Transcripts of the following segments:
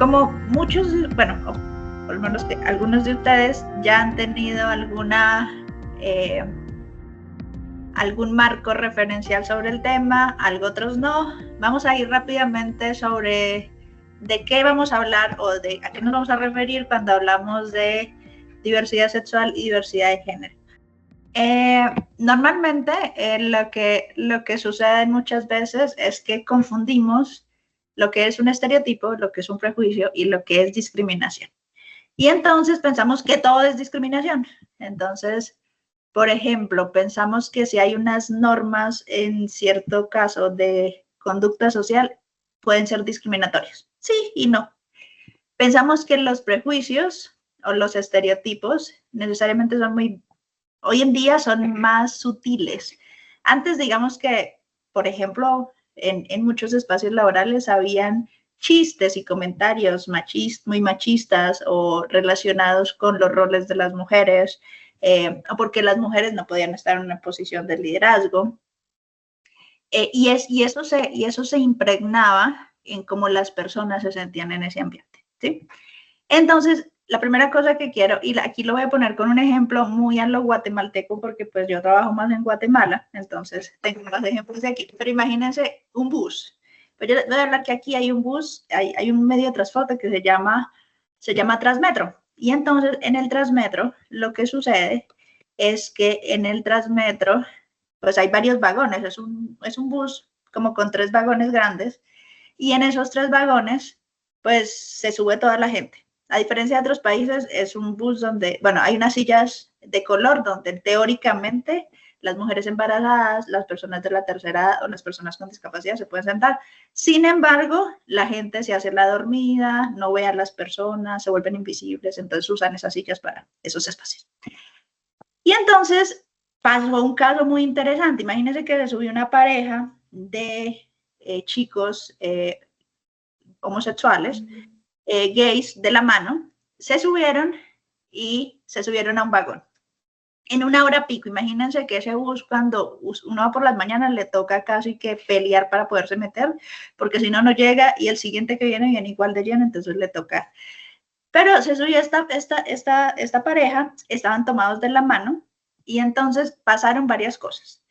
como muchos, bueno, por lo menos que algunos de ustedes ya han tenido algún marco referencial sobre el tema, otros no. Vamos a ir rápidamente sobre de qué vamos a hablar o de a qué nos vamos a referir cuando hablamos de diversidad sexual y diversidad de género. Normalmente lo que sucede muchas veces es que confundimos lo que es un estereotipo, lo que es un prejuicio y lo que es discriminación. Y entonces pensamos que todo es discriminación. Entonces, por ejemplo, pensamos que si hay unas normas en cierto caso de conducta social, pueden ser discriminatorias. Sí y no. Pensamos que los prejuicios o los estereotipos necesariamente hoy en día son más sutiles. Antes, digamos que, por ejemplo, en muchos espacios laborales habían chistes y comentarios muy machistas o relacionados con los roles de las mujeres, o porque las mujeres no podían estar en una posición de liderazgo. Y eso se impregnaba en cómo las personas se sentían en ese ambiente, ¿sí? Entonces, la primera cosa que quiero, y aquí lo voy a poner con un ejemplo muy a lo guatemalteco, porque pues yo trabajo más en Guatemala, entonces tengo más ejemplos de aquí, pero imagínense un bus. Pues yo voy a hablar que aquí hay un bus, hay un medio de transporte que se llama Transmetro, y entonces en el Transmetro lo que sucede es que en el Transmetro pues hay varios vagones, es un bus como con 3 vagones grandes, y en esos 3 vagones pues se sube toda la gente. A diferencia de otros países, es un bus donde, bueno, hay unas sillas de color donde teóricamente las mujeres embarazadas, las personas de la tercera edad o las personas con discapacidad se pueden sentar. Sin embargo, la gente se hace la dormida, no ve a las personas, se vuelven invisibles, entonces usan esas sillas para esos espacios. Y entonces pasó un caso muy interesante. Imagínense que se subió una pareja de chicos homosexuales, gays de la mano, se subieron a un vagón. En una hora pico, imagínense que ese bus cuando uno va por las mañanas le toca casi que pelear para poderse meter, porque si no, no llega y el siguiente que viene igual de lleno, entonces le toca. Pero se subió esta pareja, estaban tomados de la mano y entonces pasaron varias cosas.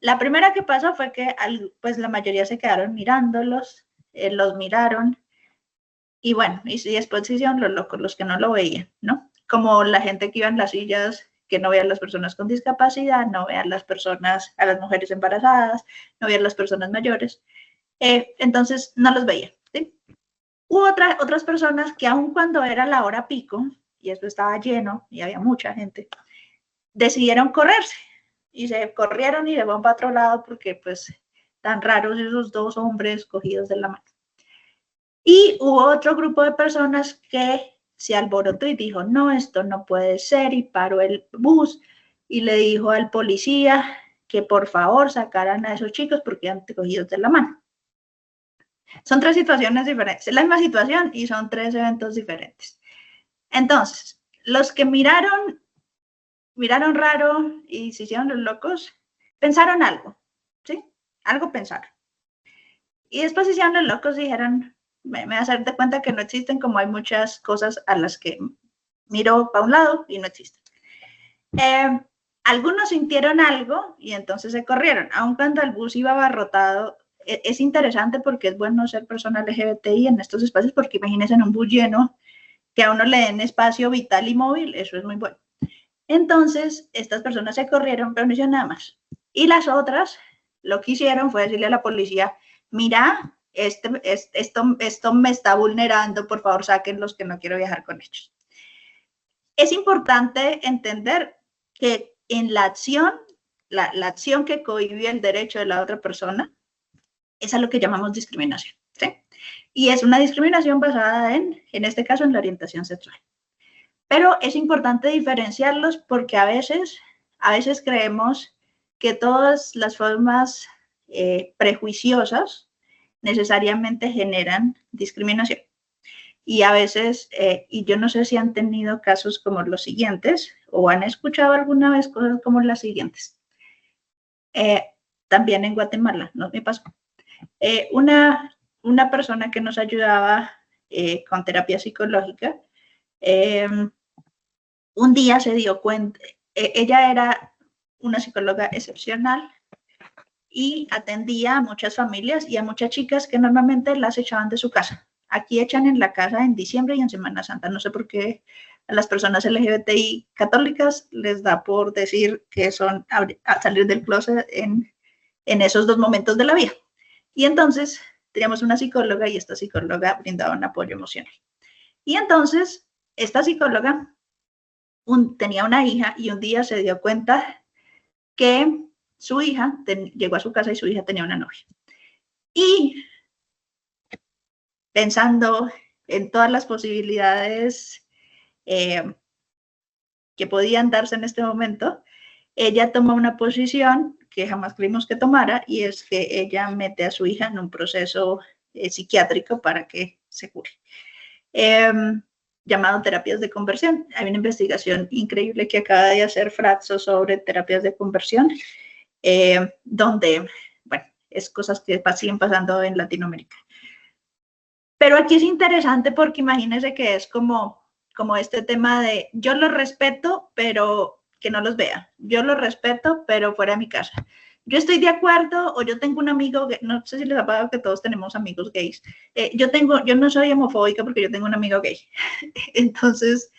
La primera que pasó fue que pues la mayoría se quedaron mirándolos, los miraron, y bueno, y después se hicieron los locos, los que no lo veían, ¿no? Como la gente que iba en las sillas, que no veían las personas con discapacidad, no veían a las mujeres embarazadas, no veían las personas mayores. Entonces, no los veían, ¿sí? Hubo otras personas que aun cuando era la hora pico, y esto estaba lleno, y había mucha gente, decidieron correrse. Y se corrieron y se van para otro lado porque, pues, tan raros esos 2 hombres cogidos de la mano. Y hubo otro grupo de personas que se alborotó y dijo, no, esto no puede ser, y paró el bus y le dijo al policía que por favor sacaran a esos chicos porque eran cogidos de la mano. Son 3 situaciones diferentes, es la misma situación y son 3 eventos diferentes. Entonces, los que miraron raro y se hicieron los locos, pensaron algo, ¿sí? Algo pensaron. Y después se hicieron los locos y dijeron, me voy a hacer de cuenta que no existen, como hay muchas cosas a las que miro para un lado y no existen. Algunos sintieron algo y entonces se corrieron, aun cuando el bus iba abarrotado. Es interesante porque es bueno ser persona LGBTI en estos espacios, porque imagínense en un bus lleno que a uno le den espacio vital y móvil, eso es muy bueno. Entonces, estas personas se corrieron, pero no hicieron nada más. Y las otras, lo que hicieron fue decirle a la policía, mira, esto me está vulnerando, por favor sáquenlos que no quiero viajar con ellos. Es importante entender que en la acción, la acción que cohibe el derecho de la otra persona, es a lo que llamamos discriminación, ¿sí? Y es una discriminación basada en este caso, en la orientación sexual. Pero es importante diferenciarlos porque a veces creemos que todas las formas prejuiciosas necesariamente generan discriminación. Y a veces, y yo no sé si han tenido casos como los siguientes o han escuchado alguna vez cosas como las siguientes. También en Guatemala, ¿no? Me pasó. Una persona que nos ayudaba con terapia psicológica, un día se dio cuenta, ella era una psicóloga excepcional y atendía a muchas familias y a muchas chicas que normalmente las echaban de su casa. Aquí echan en la casa en diciembre y en Semana Santa. No sé por qué a las personas LGBTI católicas les da por decir que son a salir del closet en esos dos momentos de la vida. Y entonces teníamos una psicóloga y esta psicóloga brindaba un apoyo emocional. Y entonces esta psicóloga tenía una hija y un día se dio cuenta que su hija llegó a su casa y su hija tenía una novia. Y pensando en todas las posibilidades que podían darse en este momento, ella toma una posición que jamás creímos que tomara, y es que ella mete a su hija en un proceso psiquiátrico para que se cure, llamado terapias de conversión. Hay una investigación increíble que acaba de hacer Fratso sobre terapias de conversión, donde, bueno, es cosas que siguen pasando en Latinoamérica. Pero aquí es interesante porque imagínense que es como este tema de yo los respeto, pero que no los vea. Yo los respeto, pero fuera de mi casa. Yo estoy de acuerdo, o yo tengo un amigo, no sé si les ha pasado que todos tenemos amigos gays. Yo no soy homofóbica porque yo tengo un amigo gay. Entonces,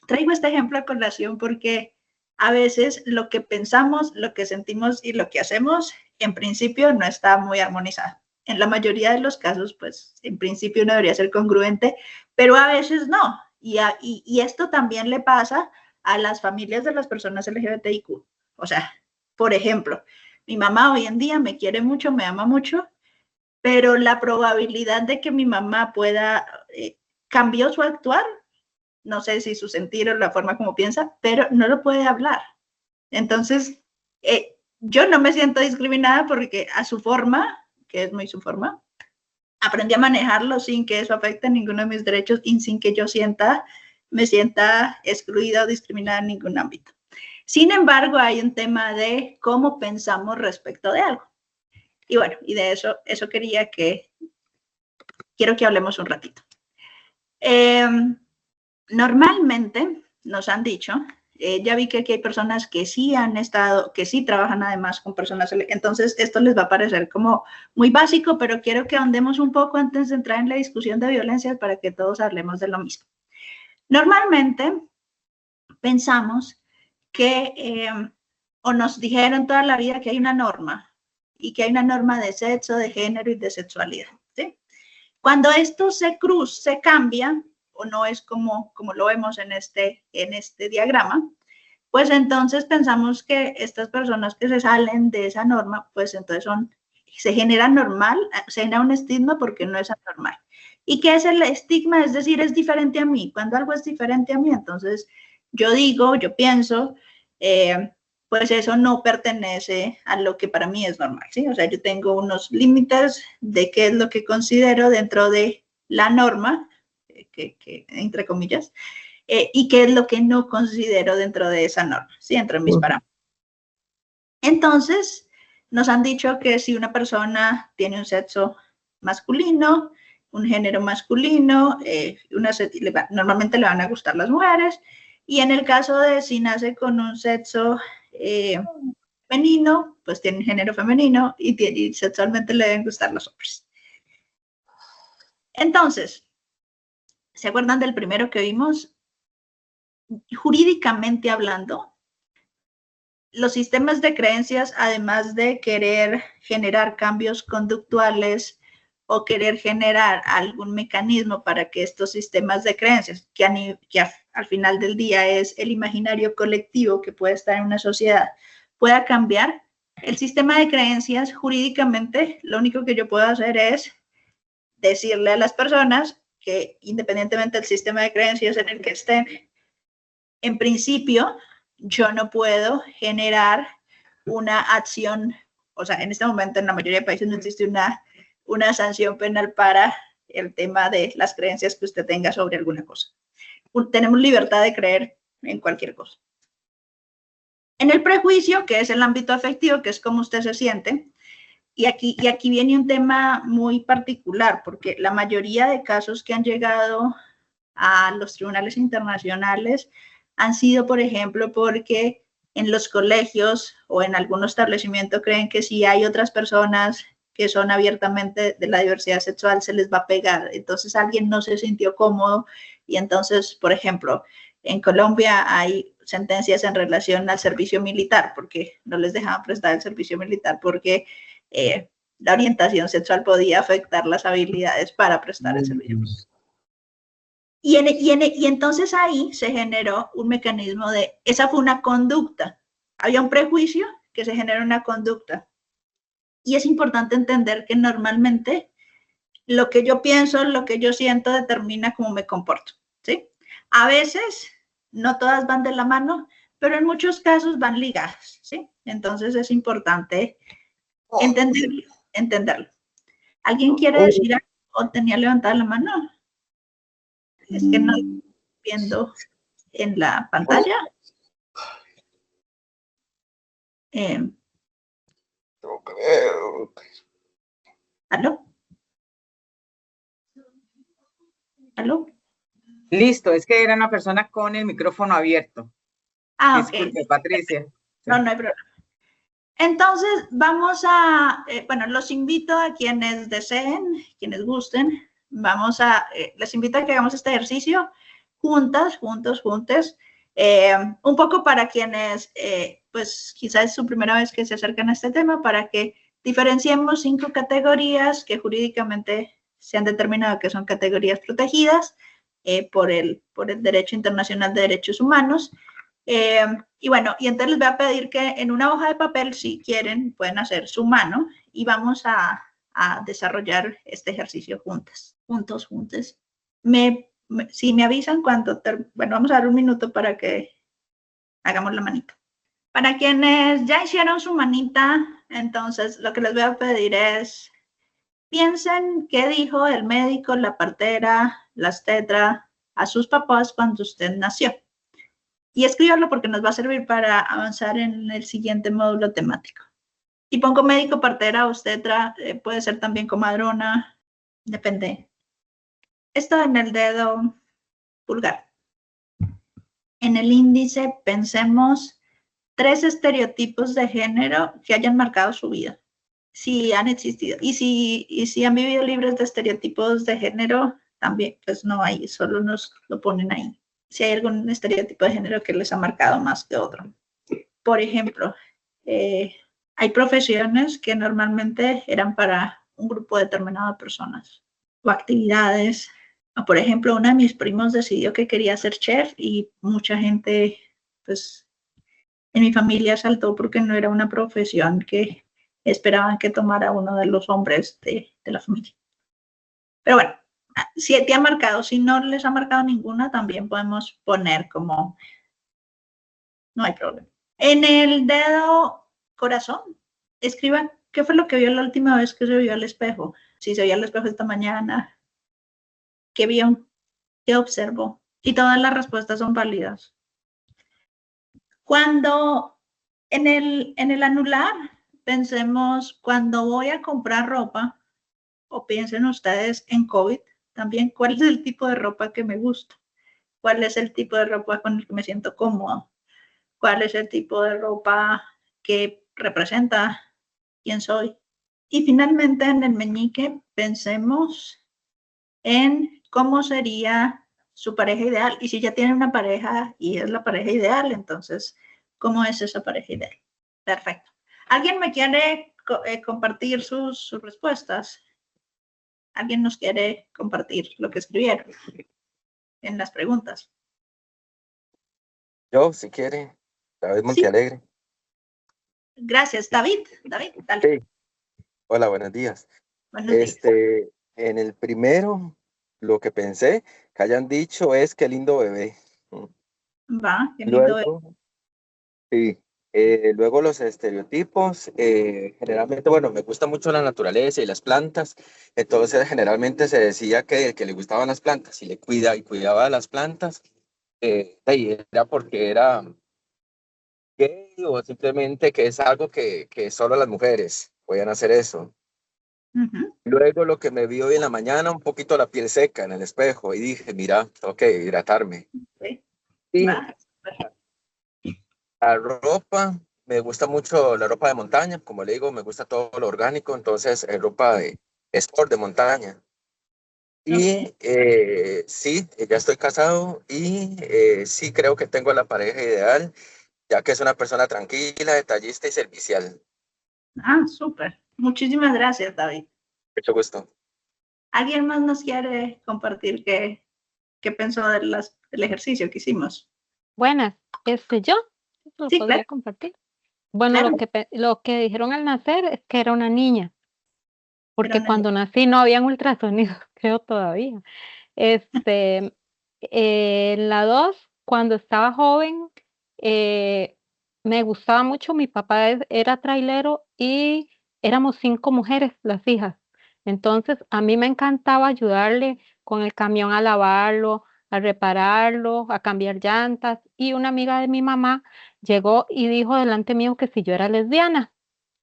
traigo este ejemplo a colación porque a veces lo que pensamos, lo que sentimos y lo que hacemos, en principio no está muy armonizado. En la mayoría de los casos, pues, en principio uno debería ser congruente, pero a veces no. Y esto también le pasa a las familias de las personas LGBTIQ. O sea, por ejemplo, mi mamá hoy en día me quiere mucho, me ama mucho, pero la probabilidad de que mi mamá pueda cambió su actuar, no sé si su sentir o la forma como piensa, pero no lo puede hablar. Entonces, yo no me siento discriminada porque a su forma, que es muy su forma, aprendí a manejarlo sin que eso afecte ninguno de mis derechos y sin que yo me sienta excluida o discriminada en ningún ámbito. Sin embargo, hay un tema de cómo pensamos respecto de algo. Y bueno, y de eso quiero que hablemos un ratito. Normalmente nos han dicho, ya vi que aquí hay personas que sí han estado, que sí trabajan además con personas, entonces esto les va a parecer como muy básico, pero quiero que ahondemos un poco antes de entrar en la discusión de violencia para que todos hablemos de lo mismo. Normalmente pensamos que, o nos dijeron toda la vida que hay una norma, y que hay una norma de sexo, de género y de sexualidad, ¿sí? Cuando esto se cambia, o no es como lo vemos en este diagrama, pues entonces pensamos que estas personas que se salen de esa norma, pues entonces se genera un estigma porque no es anormal. ¿Y qué es el estigma? Es decir, es diferente a mí. Cuando algo es diferente a mí, entonces yo pienso, pues eso no pertenece a lo que para mí es normal, ¿sí? O sea, yo tengo unos límites de qué es lo que considero dentro de la norma, que entre comillas, y qué es lo que no considero dentro de esa norma, ¿sí? Entre mis parámetros. Entonces, nos han dicho que si una persona tiene un sexo masculino, un género masculino, normalmente le van a gustar las mujeres, y en el caso de si nace con un sexo femenino, pues tiene un género femenino y sexualmente le deben gustar los hombres. Entonces, ¿se acuerdan del primero que vimos? Jurídicamente hablando, los sistemas de creencias, además de querer generar cambios conductuales o querer generar algún mecanismo para que estos sistemas de creencias, que al final del día es el imaginario colectivo que puede estar en una sociedad, pueda cambiar, el sistema de creencias jurídicamente, lo único que yo puedo hacer es decirle a las personas que independientemente del sistema de creencias en el que estén, en principio, yo no puedo generar una acción, o sea, en este momento en la mayoría de países no existe una sanción penal para el tema de las creencias que usted tenga sobre alguna cosa. Tenemos libertad de creer en cualquier cosa. En el prejuicio, que es el ámbito afectivo, que es como usted se siente, y aquí viene un tema muy particular, porque la mayoría de casos que han llegado a los tribunales internacionales han sido, por ejemplo, porque en los colegios o en algún establecimiento creen que si hay otras personas que son abiertamente de la diversidad sexual se les va a pegar. Entonces alguien no se sintió cómodo y entonces, por ejemplo, en Colombia hay sentencias en relación al servicio militar porque no les dejaban prestar el servicio militar porque la orientación sexual podía afectar las habilidades para prestar el servicio militar. Y entonces ahí se generó un mecanismo de, esa fue una conducta, había un prejuicio que se genera una conducta. Y es importante entender que normalmente lo que yo pienso, lo que yo siento determina cómo me comporto, ¿sí? A veces, no todas van de la mano, pero en muchos casos van ligadas, ¿sí? Entonces es importante entenderlo. ¿Alguien quiere decir algo o tenía levantada la mano? Es que no estoy viendo en la pantalla. ¿Aló? ¿Aló? Listo, es que era una persona con el micrófono abierto. Ah, Disculpe, ok. Patricia. No, no hay problema. Entonces, vamos a, bueno, los invito a quienes deseen, quienes gusten, les invito a que hagamos este ejercicio juntas, juntos, juntes, un poco para quienes, pues quizás es su primera vez que se acercan a este tema, para que diferenciemos 5 categorías que jurídicamente se han determinado que son categorías protegidas por el Derecho Internacional de Derechos Humanos. Y bueno, y entonces les voy a pedir que en una hoja de papel, si quieren, pueden hacer su mano y vamos a desarrollar este ejercicio juntos. Si me avisan cuando, bueno, vamos a dar un minuto para que hagamos la manita. Para quienes ya hicieron su manita, entonces lo que les voy a pedir es, piensen qué dijo el médico, la partera, la obstetra a sus papás cuando usted nació. Y escribirlo porque nos va a servir para avanzar en el siguiente módulo temático. Y pongo médico, partera, obstetra, puede ser también comadrona, depende. Esto en el dedo pulgar. En el índice pensemos 3 estereotipos de género que hayan marcado su vida, si han existido. Y si han vivido libres de estereotipos de género, también, pues no hay, solo nos lo ponen ahí. Si hay algún estereotipo de género que les ha marcado más que otro. Por ejemplo, hay profesiones que normalmente eran para un grupo determinado de personas o actividades. O por ejemplo, uno de mis primos decidió que quería ser chef y mucha gente, pues, en mi familia saltó porque no era una profesión que esperaban que tomara uno de los hombres de la familia. Pero bueno, si te ha marcado, si no les ha marcado ninguna, también podemos poner como, no hay problema. En el dedo corazón, escriban qué fue lo que vio la última vez que se vio al espejo. Si se vio al espejo esta mañana, qué vio, qué observó. Y todas las respuestas son válidas. Cuando en el anular, pensemos cuando voy a comprar ropa, o piensen ustedes en COVID, también cuál es el tipo de ropa que me gusta, cuál es el tipo de ropa con el que me siento cómodo, cuál es el tipo de ropa que representa quién soy. Y finalmente en el meñique pensemos en cómo sería su pareja ideal. Y si ya tiene una pareja y es la pareja ideal, entonces, ¿cómo es esa pareja ideal? Perfecto. ¿Alguien me quiere compartir sus respuestas? ¿Alguien nos quiere compartir lo que escribieron en las preguntas? Yo, si quiere, David Montealegre. Sí. Gracias, David. David, dale. Sí. Hola, buenos días. Buenos días. En el primero, lo que pensé que hayan dicho es qué lindo bebé. Va, qué lindo. Luego, sí, luego los estereotipos, generalmente, bueno, me gusta mucho la naturaleza y las plantas, entonces generalmente se decía que el que le gustaban las plantas y le cuidaba las plantas, era porque era gay o simplemente que es algo que solo las mujeres podían hacer eso. Ujú. Luego lo que me vi hoy en la mañana, un poquito la piel seca en el espejo y dije, mira, tengo que hidratarme. Ok. Y Va, súper. la ropa, me gusta mucho la ropa de montaña, como le digo, me gusta todo lo orgánico, entonces ropa de sport de montaña. Ok. Y sí, ya estoy casado y sí creo que tengo la pareja ideal, ya que es una persona tranquila, detallista y servicial. Ah, súper. Muchísimas gracias, David. Mucho gusto. ¿Alguien más nos quiere compartir qué pensó del ejercicio que hicimos? Buenas, yo lo Sí, claro, podría compartir. Bueno, claro. lo que dijeron al nacer es que era una niña, Pero porque cuando nací no habían ultrasonidos, creo todavía. Este, la 2, cuando estaba joven, eh, me gustaba mucho, mi papá era trailero y éramos 5 mujeres, las hijas. Entonces, a mí me encantaba ayudarle con el camión a lavarlo, a repararlo, a cambiar llantas. Y una amiga de mi mamá llegó y dijo delante mío que si yo era lesbiana.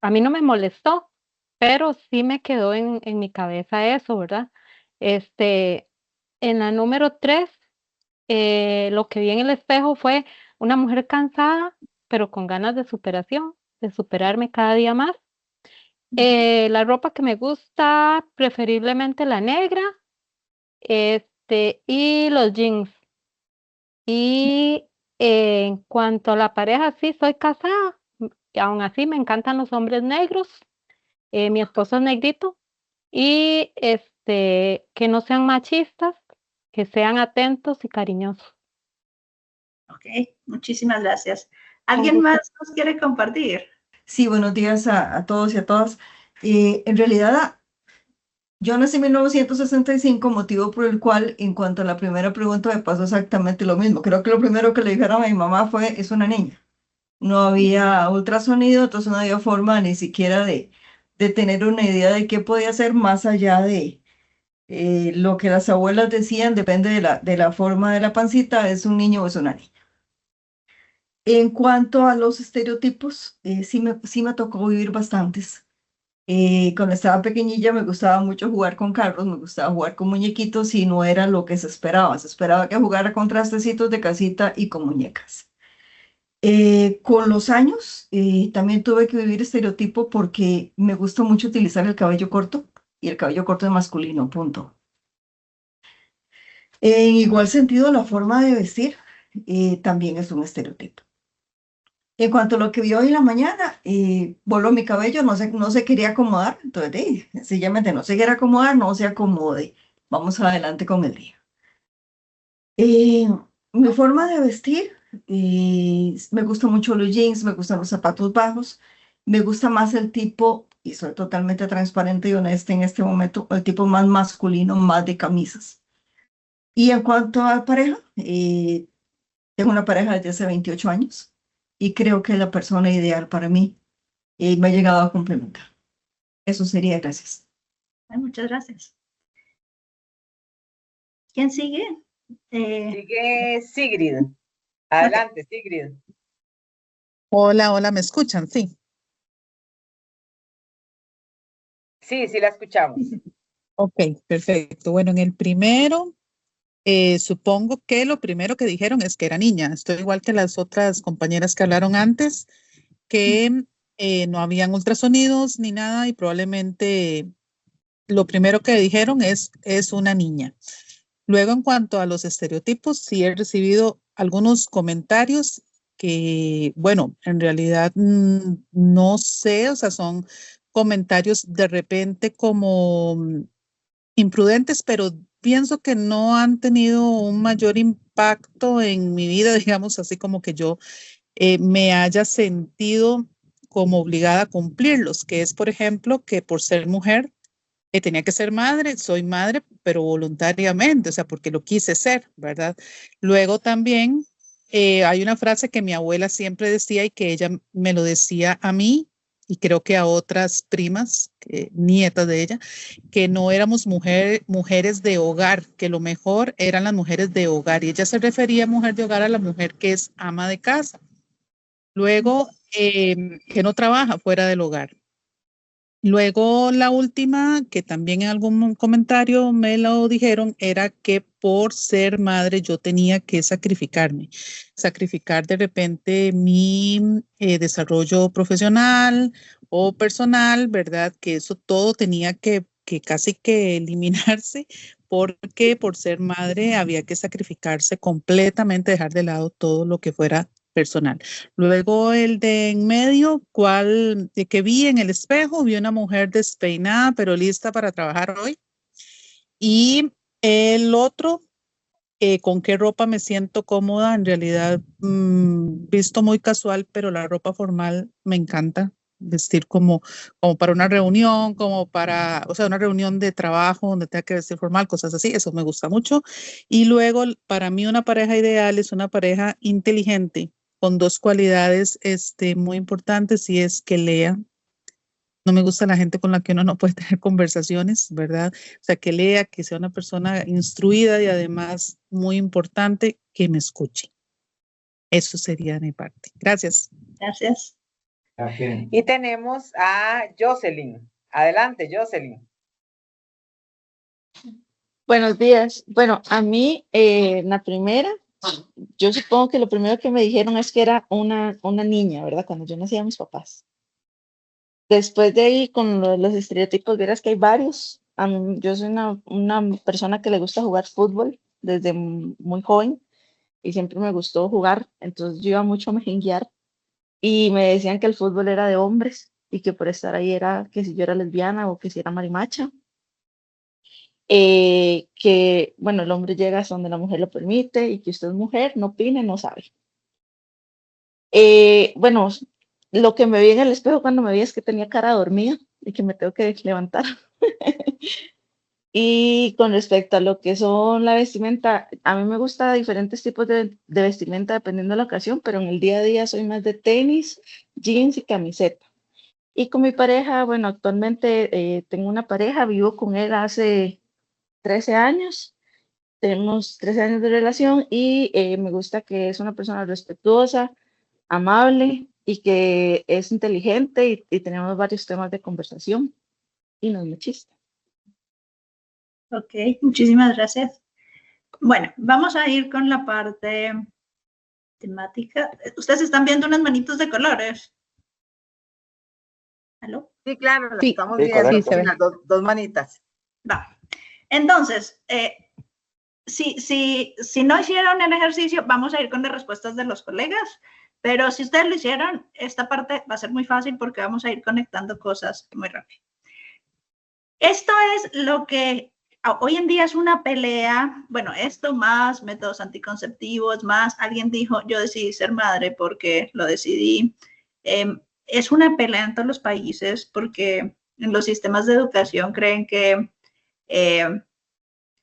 A mí no me molestó, pero sí me quedó en mi cabeza eso, ¿verdad? Este, en la número 3, lo que vi en el espejo fue una mujer cansada, pero con ganas de superación, de superarme cada día más. La ropa que me gusta, preferiblemente la negra, y los jeans. Y en cuanto a la pareja, sí, soy casada, y aún así me encantan los hombres negros. Mi esposo es negrito. Y que no sean machistas, que sean atentos y cariñosos. ok, muchísimas gracias. Con ¿Alguien gusto. más nos quiere compartir? Sí, buenos días a todos y a todas. En realidad, yo nací en 1965, motivo por el cual, en cuanto a la primera pregunta, me pasó exactamente lo mismo. Creo que lo primero que le dijeron a mi mamá fue, es una niña. No había ultrasonido, entonces no había forma ni siquiera de tener una idea de qué podía hacer más allá de lo que las abuelas decían, depende de la forma de la pancita, es un niño o es una niña. En cuanto a los estereotipos, sí me tocó vivir bastantes. Cuando estaba pequeñilla me gustaba mucho jugar con carros, me gustaba jugar con muñequitos y no era lo que se esperaba. Se esperaba que jugara con trastecitos de casita y con muñecas. Con los años también tuve que vivir estereotipo porque me gusta mucho utilizar el cabello corto y el cabello corto es masculino, punto. En igual sentido, la forma de vestir también es un estereotipo. En cuanto a lo que vi hoy en la mañana, voló mi cabello, no se quería acomodar, entonces sencillamente no se quiere acomodar, no se acomode. Vamos adelante con el día. Eh, Mi forma de vestir, me gustan mucho los jeans, me gustan los zapatos bajos, me gusta más el tipo, y soy totalmente transparente y honesta en este momento, el tipo más masculino, más de camisas. Y en cuanto a pareja, tengo una pareja desde hace 28 años y creo que es la persona ideal para mí y me ha llegado a complementar. Eso sería, gracias. Ay, muchas gracias. ¿Quién sigue? Sigue Sigrid. Ok. Adelante, Sigrid. Hola, hola, ¿me escuchan? Sí. Sí, sí la escuchamos. Ok, perfecto. Bueno, en el primero, supongo que lo primero que dijeron es que era niña. Estoy igual que las otras compañeras que hablaron antes, que no habían ultrasonidos ni nada y probablemente lo primero que dijeron es una niña. Luego, en cuanto a los estereotipos, sí he recibido algunos comentarios que, bueno, en realidad no sé, o sea, son comentarios de repente como imprudentes, pero pienso que no han tenido un mayor impacto en mi vida, digamos, así como que yo me haya sentido como obligada a cumplirlos, que es, por ejemplo, que por ser mujer tenía que ser madre, soy madre, pero voluntariamente, o sea, porque lo quise ser, ¿verdad? Luego también hay una frase que mi abuela siempre decía y que ella me lo decía a mí y creo que a otras primas, nietas de ella, que no éramos mujeres de hogar, que lo mejor eran las mujeres de hogar. Y ella se refería a mujer de hogar a la mujer que es ama de casa. Luego, que no trabaja fuera del hogar. Luego la última, que también en algún comentario me lo dijeron, era que por ser madre yo tenía que sacrificarme, sacrificar de repente mi desarrollo profesional o personal, ¿verdad? Que eso todo tenía que casi que eliminarse porque por ser madre había que sacrificarse completamente, dejar de lado todo lo que fuera personal. Luego el de en medio, que vi en el espejo, vi una mujer despeinada pero lista para trabajar hoy. Y el otro, con qué ropa me siento cómoda, en realidad visto muy casual, pero la ropa formal me encanta. Vestir como para una reunión, o sea, una reunión de trabajo donde tenga que vestir formal, cosas así, eso me gusta mucho. Y luego, para mí una pareja ideal es una pareja inteligente, con dos cualidades muy importantes, y es que lea. No me gusta la gente con la que uno no puede tener conversaciones, ¿verdad? O sea, que lea, que sea una persona instruida y además, muy importante, que me escuche. Eso sería de mi parte. Gracias. Gracias. Y tenemos a Jocelyn. Adelante, Jocelyn. Buenos días. Bueno, a mí, la primera, yo supongo que lo primero que me dijeron es que era una niña, ¿verdad? Cuando yo nací a mis papás. Después de ahí, con los estereotipos, verás que hay varios. Yo soy una persona que le gusta jugar fútbol desde muy joven y siempre me gustó jugar. Entonces yo iba mucho a mejenguear y me decían que el fútbol era de hombres y que por estar ahí era que si yo era lesbiana o que si era marimacha. Que, bueno, el hombre llega hasta donde la mujer lo permite y que usted es mujer, no opine, no sabe. Bueno, lo que me vi en el espejo cuando me vi es que tenía cara dormida y que me tengo que levantar. Y con respecto a lo que son la vestimenta, a mí me gusta diferentes tipos de vestimenta dependiendo de la ocasión, pero en el día a día soy más de tenis, jeans y camiseta. Y con mi pareja, bueno, actualmente tengo una pareja, vivo con él hace 13 años. Tenemos 13 años de relación y me gusta que es una persona respetuosa, amable y que es inteligente y tenemos varios temas de conversación y no es machista. Ok, muchísimas gracias. Bueno, vamos a ir con la parte temática. Ustedes están viendo unas manitos de colores. ¿Aló? Sí, claro, la Sí, estamos sí, viendo. correcto. Sí, las dos manitas. Va. Entonces, si no hicieron el ejercicio, vamos a ir con las respuestas de los colegas, pero si ustedes lo hicieron, esta parte va a ser muy fácil porque vamos a ir conectando cosas muy rápido. Esto es lo que hoy en día es una pelea, bueno, esto más métodos anticonceptivos, más alguien dijo, yo decidí ser madre porque lo decidí. Es una pelea en todos los países porque en los sistemas de educación creen que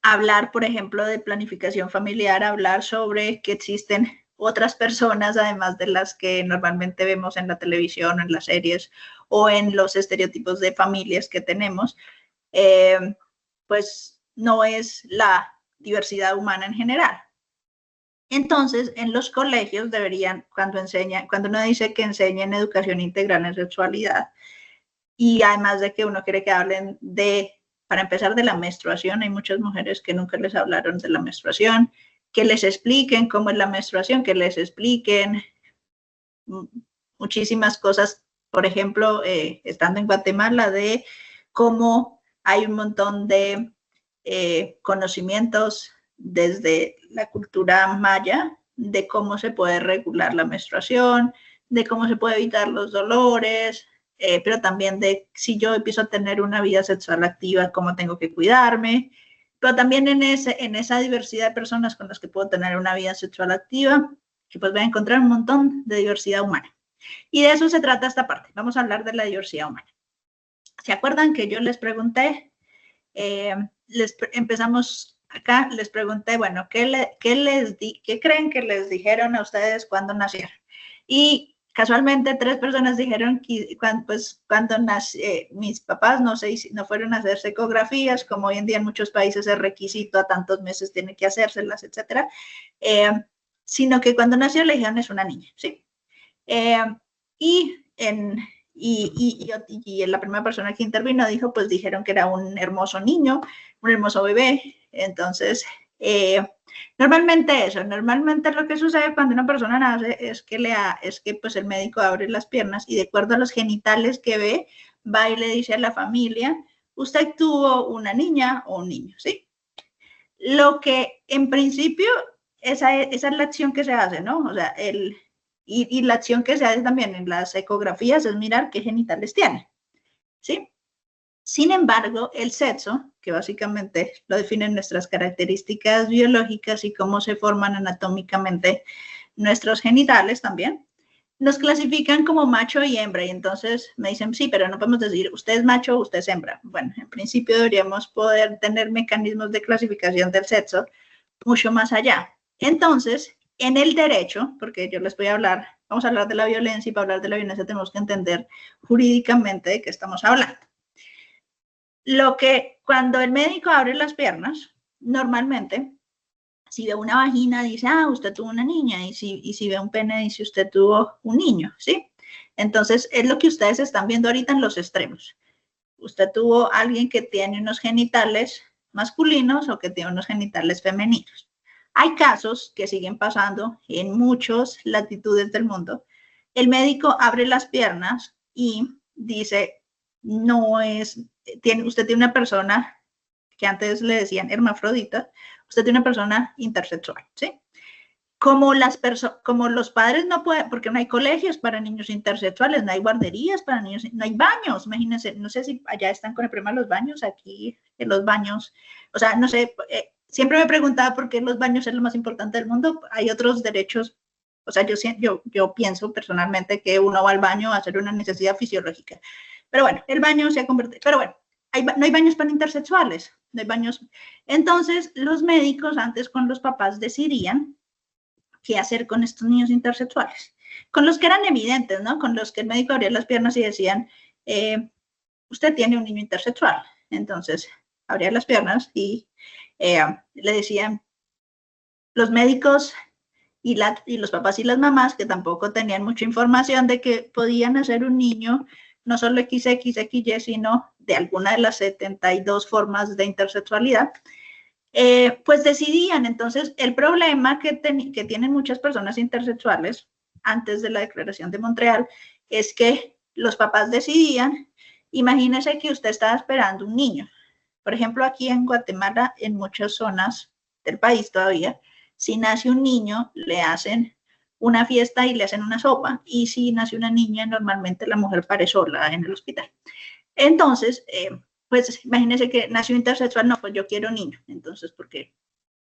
hablar, por ejemplo, de planificación familiar, hablar sobre que existen otras personas, además de las que normalmente vemos en la televisión, en las series o en los estereotipos de familias que tenemos, pues no es la diversidad humana en general. Entonces, en los colegios deberían, cuando uno dice que enseñen educación integral en sexualidad, y además de que uno quiere que hablen para empezar, de la menstruación, hay muchas mujeres que nunca les hablaron de la menstruación, que les expliquen cómo es la menstruación, que les expliquen muchísimas cosas, por ejemplo, estando en Guatemala, de cómo hay un montón de conocimientos desde la cultura maya de cómo se puede regular la menstruación, de cómo se puede evitar los dolores, pero también de si yo empiezo a tener una vida sexual activa, cómo tengo que cuidarme, pero también en esa diversidad de personas con las que puedo tener una vida sexual activa, que pues voy a encontrar un montón de diversidad humana. Y de eso se trata esta parte. Vamos a hablar de la diversidad humana. ¿Se acuerdan que yo les pregunté? Empezamos acá, les pregunté, bueno, ¿qué creen que les dijeron a ustedes cuando nacieron? Y casualmente 3 personas dijeron que cuando mis papás no fueron a hacerse ecografías, como hoy en día en muchos países es requisito, a tantos meses tiene que hacérselas, etcétera, sino que cuando nació le dijeron es una niña, ¿sí? Y y la primera persona que intervino dijo, pues dijeron que era un hermoso niño, un hermoso bebé. Entonces, normalmente lo que sucede cuando una persona nace es que pues el médico abre las piernas y de acuerdo a los genitales que ve, va y le dice a la familia, usted tuvo una niña o un niño, ¿sí? Lo que en principio, esa es la acción que se hace, ¿no? O sea, y la acción que se hace también en las ecografías es mirar qué genitales tiene, ¿sí? Sin embargo, el sexo, que básicamente lo definen nuestras características biológicas y cómo se forman anatómicamente nuestros genitales también, nos clasifican como macho y hembra. Y entonces me dicen, sí, pero no podemos decir usted es macho o usted es hembra. Bueno, en principio deberíamos poder tener mecanismos de clasificación del sexo mucho más allá. Entonces, en el derecho, porque yo les voy a hablar, vamos a hablar de la violencia y para hablar de la violencia tenemos que entender jurídicamente de qué estamos hablando. Cuando el médico abre las piernas, normalmente, si ve una vagina, dice, usted tuvo una niña, y si ve un pene, dice, usted tuvo un niño, ¿sí? Entonces, es lo que ustedes están viendo ahorita en los extremos. Usted tuvo alguien que tiene unos genitales masculinos o que tiene unos genitales femeninos. Hay casos que siguen pasando en muchas latitudes del mundo. El médico abre las piernas y dice, usted tiene una persona que antes le decían hermafrodita, usted tiene una persona intersexual, ¿sí? Como los padres no pueden, porque no hay colegios para niños intersexuales, no hay guarderías para niños, no hay baños, imagínense, no sé si allá están con el problema de los baños, aquí en los baños, o sea, no sé, siempre me preguntaba por qué los baños es lo más importante del mundo, hay otros derechos, o sea, yo pienso personalmente que uno va al baño a hacer una necesidad fisiológica, pero bueno, el baño se ha convertido, pero bueno, no hay baños para intersexuales, no hay baños, entonces los médicos antes con los papás decidían qué hacer con estos niños intersexuales, con los que eran evidentes, ¿no? Con los que el médico abría las piernas y decían, usted tiene un niño intersexual. Entonces, abría las piernas y le decían, los médicos y los papás y las mamás, que tampoco tenían mucha información de que podían hacer un niño, no solo XXXY, sino de alguna de las 72 formas de intersexualidad, pues decidían. Entonces, el problema que tienen muchas personas intersexuales antes de la Declaración de Montreal es que los papás decidían, imagínese que usted estaba esperando un niño. Por ejemplo, aquí en Guatemala, en muchas zonas del país todavía, si nace un niño, le hacen una fiesta y le hacen una sopa. Y si nace una niña, normalmente la mujer pare sola en el hospital. Entonces, pues imagínense que nació intersexual, no, pues yo quiero niño. Entonces, porque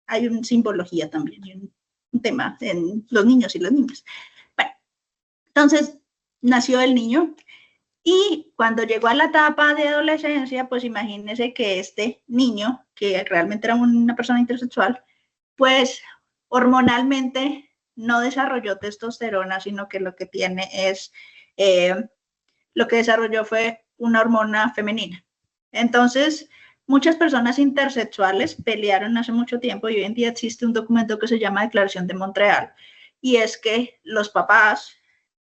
hay una simbología también, hay un tema en los niños y las niñas. Bueno, entonces nació el niño y cuando llegó a la etapa de adolescencia, pues imagínense que este niño, que realmente era una persona intersexual, pues hormonalmente no desarrolló testosterona, sino que lo que tiene es, lo que desarrolló fue una hormona femenina. Entonces, muchas personas intersexuales pelearon hace mucho tiempo y hoy en día existe un documento que se llama Declaración de Montreal, y es que los papás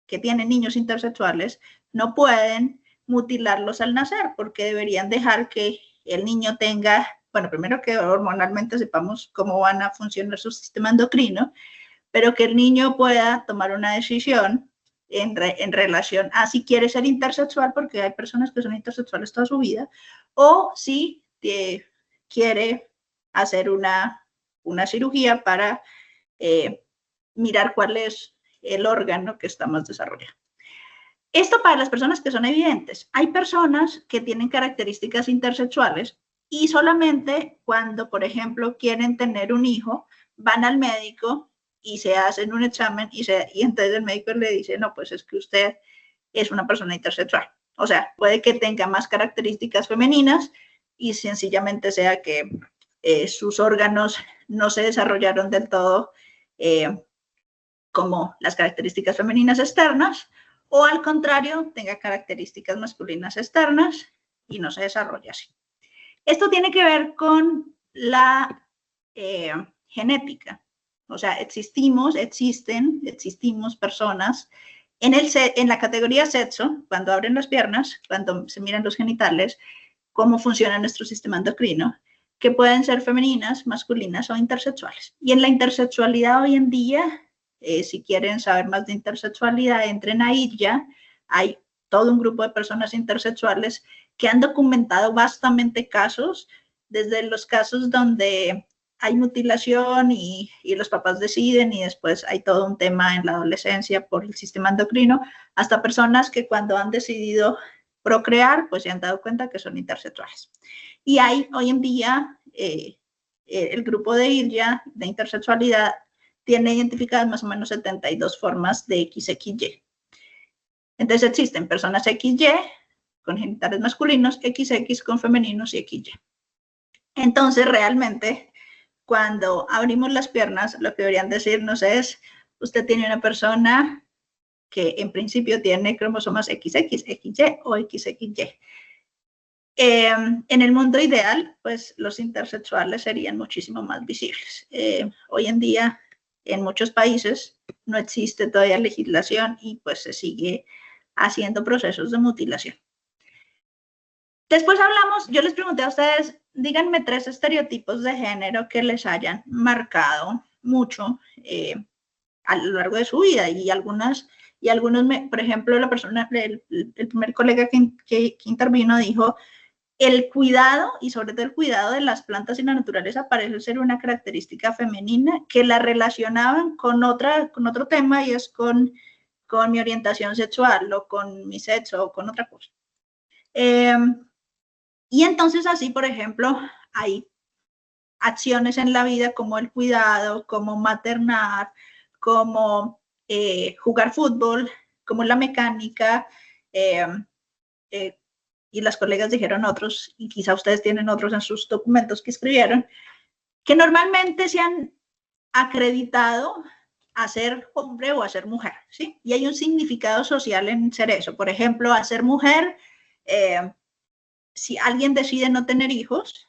que tienen niños intersexuales no pueden mutilarlos al nacer porque deberían dejar que el niño tenga, bueno, primero que hormonalmente sepamos cómo van a funcionar su sistema endocrino, pero que el niño pueda tomar una decisión en relación a si quiere ser intersexual, porque hay personas que son intersexuales toda su vida, o si quiere hacer una cirugía para mirar cuál es el órgano que está más desarrollado. Esto para las personas que son evidentes. Hay personas que tienen características intersexuales y solamente cuando, por ejemplo, quieren tener un hijo, van al médico y se hacen un examen y entonces el médico le dice, no, pues es que usted es una persona intersexual. O sea, puede que tenga más características femeninas y sencillamente sea que sus órganos no se desarrollaron del todo como las características femeninas externas, o al contrario, tenga características masculinas externas y no se desarrolla así. Esto tiene que ver con la genética. O sea, existimos personas En la categoría sexo, cuando abren las piernas, cuando se miran los genitales, cómo funciona nuestro sistema endocrino, que pueden ser femeninas, masculinas o intersexuales. Y en la intersexualidad hoy en día, si quieren saber más de intersexualidad, entren a IRYA. Hay todo un grupo de personas intersexuales que han documentado vastamente casos, desde los casos donde hay mutilación y los papás deciden y después hay todo un tema en la adolescencia por el sistema endocrino, hasta personas que cuando han decidido procrear, pues se han dado cuenta que son intersexuales. Y hay hoy en día el grupo de IRYA de intersexualidad tiene identificadas más o menos 72 formas de XXY. Entonces existen personas XY con genitales masculinos, XX con femeninos y XY. Entonces realmente cuando abrimos las piernas, lo que deberían decirnos es, usted tiene una persona que en principio tiene cromosomas XX, XY o XXY. En el mundo ideal, pues los intersexuales serían muchísimo más visibles. Hoy en día, en muchos países, no existe todavía legislación y pues se sigue haciendo procesos de mutilación. Después hablamos, yo les pregunté a ustedes, díganme 3 estereotipos de género que les hayan marcado mucho a lo largo de su vida y algunos, por ejemplo, la persona, el primer colega que intervino dijo, el cuidado y sobre todo el cuidado de las plantas y la naturaleza parece ser una característica femenina que la relacionaban con otro tema y es con mi orientación sexual o con mi sexo o con otra cosa. Y entonces así, por ejemplo, hay acciones en la vida como el cuidado, como maternar, como jugar fútbol, como la mecánica, y las colegas dijeron otros, y quizá ustedes tienen otros en sus documentos que escribieron, que normalmente se han acreditado a ser hombre o a ser mujer, ¿sí? Y hay un significado social en ser eso. Por ejemplo, a ser mujer, si alguien decide no tener hijos,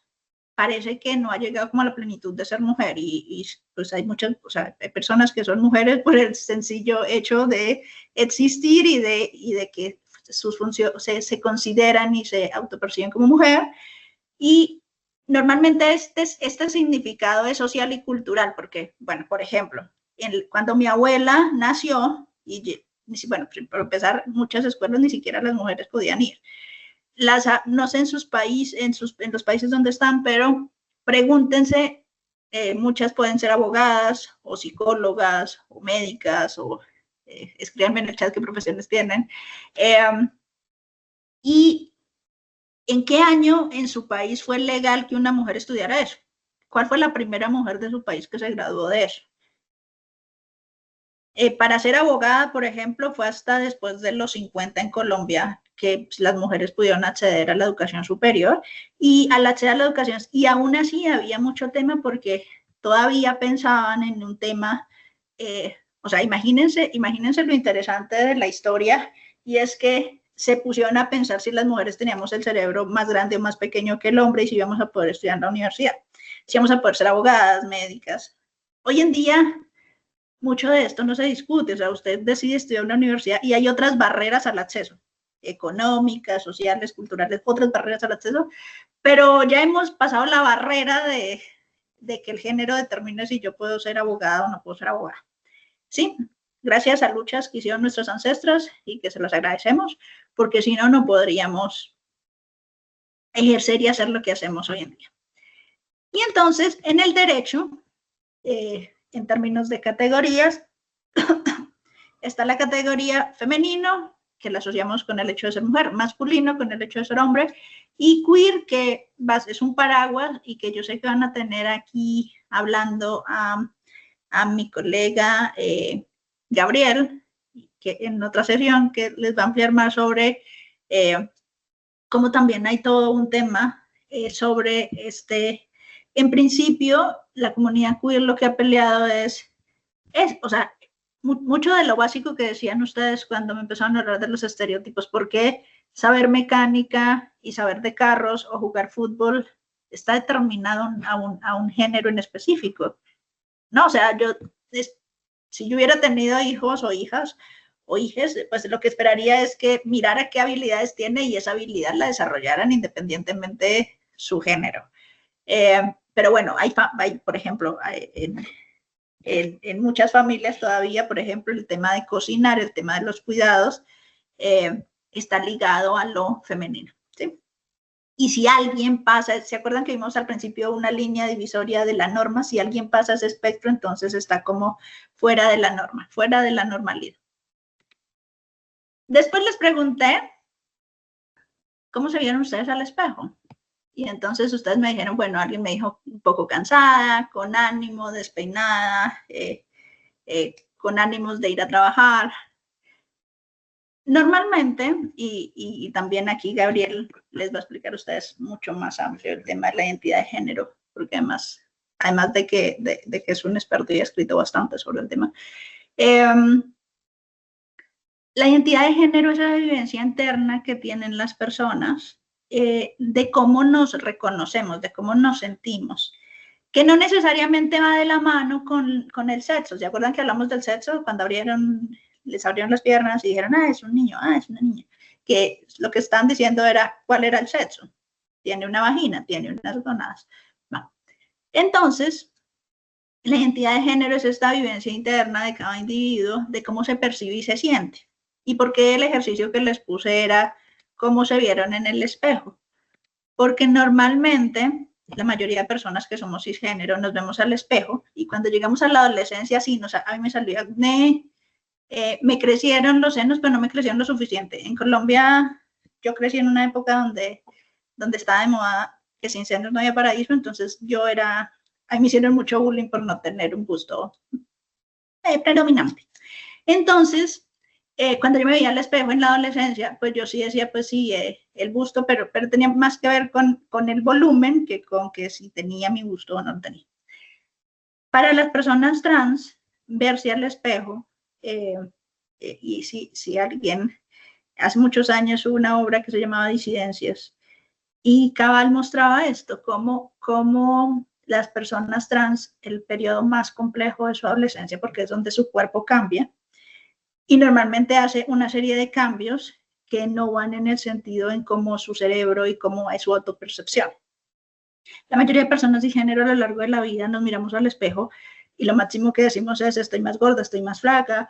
parece que no ha llegado como a la plenitud de ser mujer y pues hay muchas, o sea, hay personas que son mujeres por el sencillo hecho de existir y de que sus funciones se consideran y se autoperciben como mujer. Y normalmente este significado es social y cultural, porque, bueno, por ejemplo, cuando mi abuela nació, y bueno, por empezar, muchas escuelas ni siquiera las mujeres podían ir. No sé en sus países, en los países donde están, pero pregúntense, muchas pueden ser abogadas o psicólogas o médicas o escríbanme en el chat qué profesiones tienen. ¿Y en qué año en su país fue legal que una mujer estudiara eso? ¿Cuál fue la primera mujer de su país que se graduó de eso? Para ser abogada, por ejemplo, fue hasta después de los 50 en Colombia que las mujeres pudieron acceder a la educación superior y al acceder a la educación, y aún así había mucho tema porque todavía pensaban en un tema, o sea, imagínense lo interesante de la historia, y es que se pusieron a pensar si las mujeres teníamos el cerebro más grande o más pequeño que el hombre y si íbamos a poder estudiar en la universidad, si íbamos a poder ser abogadas, médicas. Hoy en día, mucho de esto no se discute, o sea, usted decide estudiar en la universidad y hay otras barreras al acceso, económicas, sociales, culturales, otras barreras al acceso, pero ya hemos pasado la barrera de que el género determine si yo puedo ser abogada o no puedo ser abogada. Sí, gracias a luchas que hicieron nuestros ancestros y que se las agradecemos, porque si no, no podríamos ejercer y hacer lo que hacemos hoy en día. Y entonces, en el derecho, en términos de categorías, está la categoría femenino, que la asociamos con el hecho de ser mujer, masculino con el hecho de ser hombre, y queer, que es un paraguas y que yo sé que van a tener aquí hablando a mi colega Gabriel, que en otra sesión que les va a ampliar más sobre cómo también hay todo un tema sobre en principio, la comunidad queer lo que ha peleado es o sea, mucho de lo básico que decían ustedes cuando me empezaron a hablar de los estereotipos, ¿por qué saber mecánica y saber de carros o jugar fútbol está determinado a un género en específico? No, o sea, si yo hubiera tenido hijos o hijas, o hijes, pues lo que esperaría es que mirara qué habilidades tiene y esa habilidad la desarrollaran independientemente de su género. Pero bueno, hay, por ejemplo, en muchas familias todavía, por ejemplo, el tema de cocinar, el tema de los cuidados, está ligado a lo femenino, ¿sí? Y si alguien pasa, ¿se acuerdan que vimos al principio una línea divisoria de la norma? Si alguien pasa ese espectro, entonces está como fuera de la norma, fuera de la normalidad. Después les pregunté, ¿cómo se vieron ustedes al espejo? Y entonces ustedes me dijeron, bueno, alguien me dijo un poco cansada, con ánimo, despeinada, con ánimos de ir a trabajar. Normalmente, y también aquí Gabriel les va a explicar a ustedes mucho más amplio el tema de la identidad de género, porque además de que es un experto y ha escrito bastante sobre el tema. La identidad de género es la vivencia interna que tienen las personas de cómo nos reconocemos, de cómo nos sentimos, que no necesariamente va de la mano con el sexo. ¿Se acuerdan que hablamos del sexo cuando les abrieron las piernas y dijeron, es un niño, es una niña? Que lo que están diciendo era, ¿cuál era el sexo? Tiene una vagina, tiene unas gonadas. Bueno, entonces, la identidad de género es esta vivencia interna de cada individuo, de cómo se percibe y se siente. ¿Y por qué el ejercicio que les puse era cómo se vieron en el espejo? Porque normalmente la mayoría de personas que somos cisgénero nos vemos al espejo y cuando llegamos a la adolescencia, sí, a mí me salió acné, me crecieron los senos, pero no me crecieron lo suficiente. En Colombia, yo crecí en una época donde estaba de moda que sin senos no había paraíso, entonces a mí me hicieron mucho bullying por no tener un busto predominante. Entonces, cuando yo me veía al espejo en la adolescencia, pues yo sí decía, pues sí, el busto, pero tenía más que ver con el volumen que con que si tenía mi busto o no lo tenía. Para las personas trans, verse al espejo, y si alguien, hace muchos años hubo una obra que se llamaba Disidencias, y Cabal mostraba esto, cómo las personas trans, el periodo más complejo de su adolescencia, porque es donde su cuerpo cambia, y normalmente hace una serie de cambios que no van en el sentido en cómo su cerebro y cómo es su autopercepción. La mayoría de personas de género a lo largo de la vida nos miramos al espejo y lo máximo que decimos es estoy más gorda, estoy más flaca.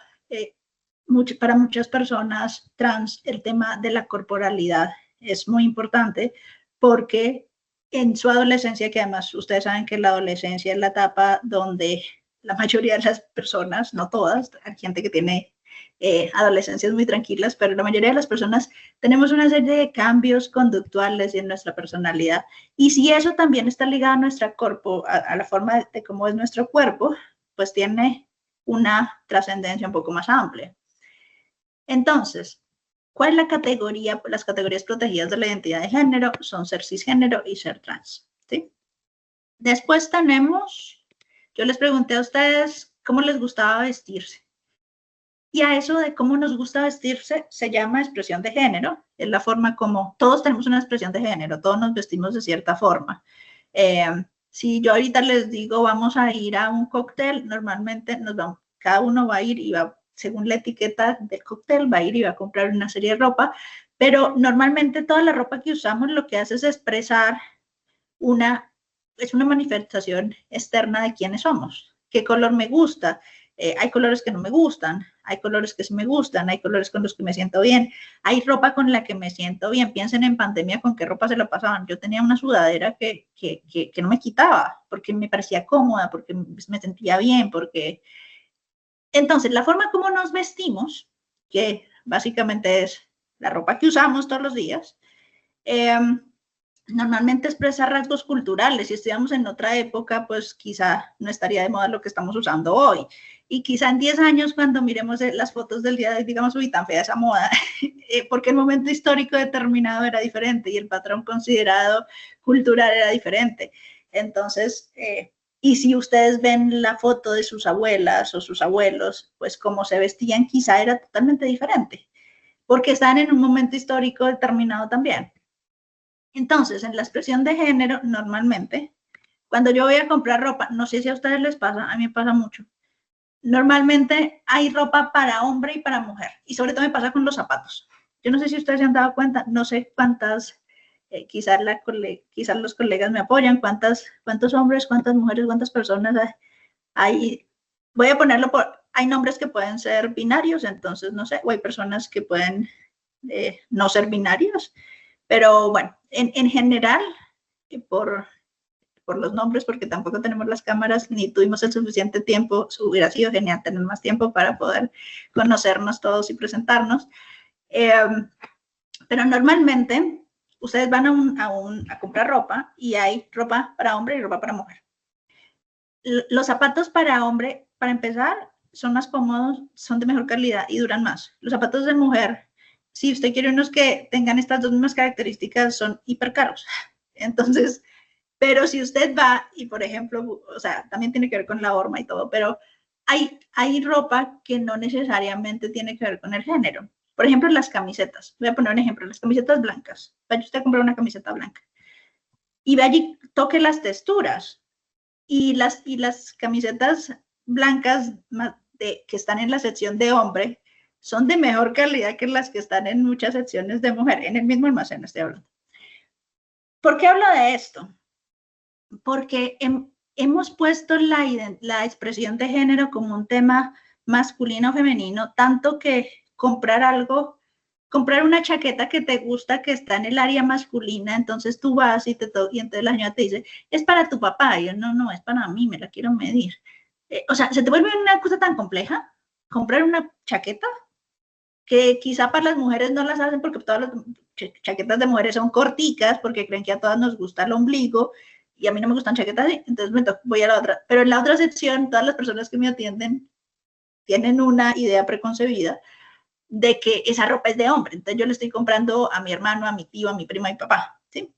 Para muchas personas trans el tema de la corporalidad es muy importante porque en su adolescencia, que además ustedes saben que la adolescencia es la etapa donde la mayoría de las personas, no todas, hay gente que tiene adolescencias muy tranquilas, pero la mayoría de las personas tenemos una serie de cambios conductuales en nuestra personalidad. Y si eso también está ligado a nuestra a la forma de cómo es nuestro cuerpo, pues tiene una trascendencia un poco más amplia. Entonces, ¿cuál es la categoría? Las categorías protegidas de la identidad de género son ser cisgénero y ser trans, ¿sí? Después yo les pregunté a ustedes cómo les gustaba vestirse. Y a eso de cómo nos gusta vestirse se llama expresión de género. Es la forma como todos tenemos una expresión de género, todos nos vestimos de cierta forma. Si yo ahorita les digo vamos a ir a un cóctel, normalmente cada uno va a ir y va, según la etiqueta del cóctel, va a ir y va a comprar una serie de ropa, pero normalmente toda la ropa que usamos lo que hace es expresar es una manifestación externa de quiénes somos. ¿Qué color me gusta? Hay colores que no me gustan, hay colores que sí me gustan, hay colores con los que me siento bien, hay ropa con la que me siento bien. Piensen en pandemia con qué ropa se la pasaban. Yo tenía una sudadera que no me quitaba porque me parecía cómoda, porque me sentía bien, porque... Entonces, la forma como nos vestimos, que básicamente es la ropa que usamos todos los días, normalmente expresa rasgos culturales. Si estuviéramos en otra época, pues quizá no estaría de moda lo que estamos usando hoy. Y quizá en 10 años, cuando miremos las fotos del día de hoy, digamos, uy, tan fea esa moda, porque el momento histórico determinado era diferente y el patrón considerado cultural era diferente. Entonces, y si ustedes ven la foto de sus abuelas o sus abuelos, pues cómo se vestían quizá era totalmente diferente, porque están en un momento histórico determinado también. Entonces, en la expresión de género, normalmente, cuando yo voy a comprar ropa, no sé si a ustedes les pasa, a mí me pasa mucho, normalmente hay ropa para hombre y para mujer, y sobre todo me pasa con los zapatos. Yo no sé si ustedes se han dado cuenta, no sé cuántas, quizás los colegas me apoyan, cuántos hombres, cuántas mujeres, cuántas personas hay. Voy a ponerlo hay nombres que pueden ser binarios, entonces no sé, o hay personas que pueden no ser binarios, pero bueno, en general, por los nombres, porque tampoco tenemos las cámaras ni tuvimos el suficiente tiempo, hubiera sido genial tener más tiempo para poder conocernos todos y presentarnos. Pero normalmente ustedes van a comprar ropa y hay ropa para hombre y ropa para mujer. Los zapatos para hombre, para empezar, son más cómodos, son de mejor calidad y duran más. Los zapatos de mujer, si usted quiere unos que tengan estas dos mismas características, son hiper caros. Entonces, pero si usted va y, por ejemplo, o sea, también tiene que ver con la horma y todo, pero hay ropa que no necesariamente tiene que ver con el género. Por ejemplo, las camisetas. Voy a poner un ejemplo, las camisetas blancas. Vaya usted a comprar una camiseta blanca. Y vaya y toque las texturas. Y las camisetas blancas que están en la sección de hombre son de mejor calidad que las que están en muchas secciones de mujer. En el mismo almacén estoy hablando. ¿Por qué hablo de esto? Porque hemos puesto la expresión de género como un tema masculino o femenino, tanto que comprar una chaqueta que te gusta, que está en el área masculina, entonces tú vas y entonces la señora te dice, es para tu papá, y yo, no, es para mí, me la quiero medir. O sea, se te vuelve una cosa tan compleja, comprar una chaqueta, que quizá para las mujeres no las hacen porque todas las chaquetas de mujeres son corticas, porque creen que a todas nos gusta el ombligo, y a mí no me gustan chaquetas así, entonces voy a la otra. Pero en la otra sección, todas las personas que me atienden tienen una idea preconcebida de que esa ropa es de hombre. Entonces yo le estoy comprando a mi hermano, a mi tío, a mi prima y papá, ¿sí?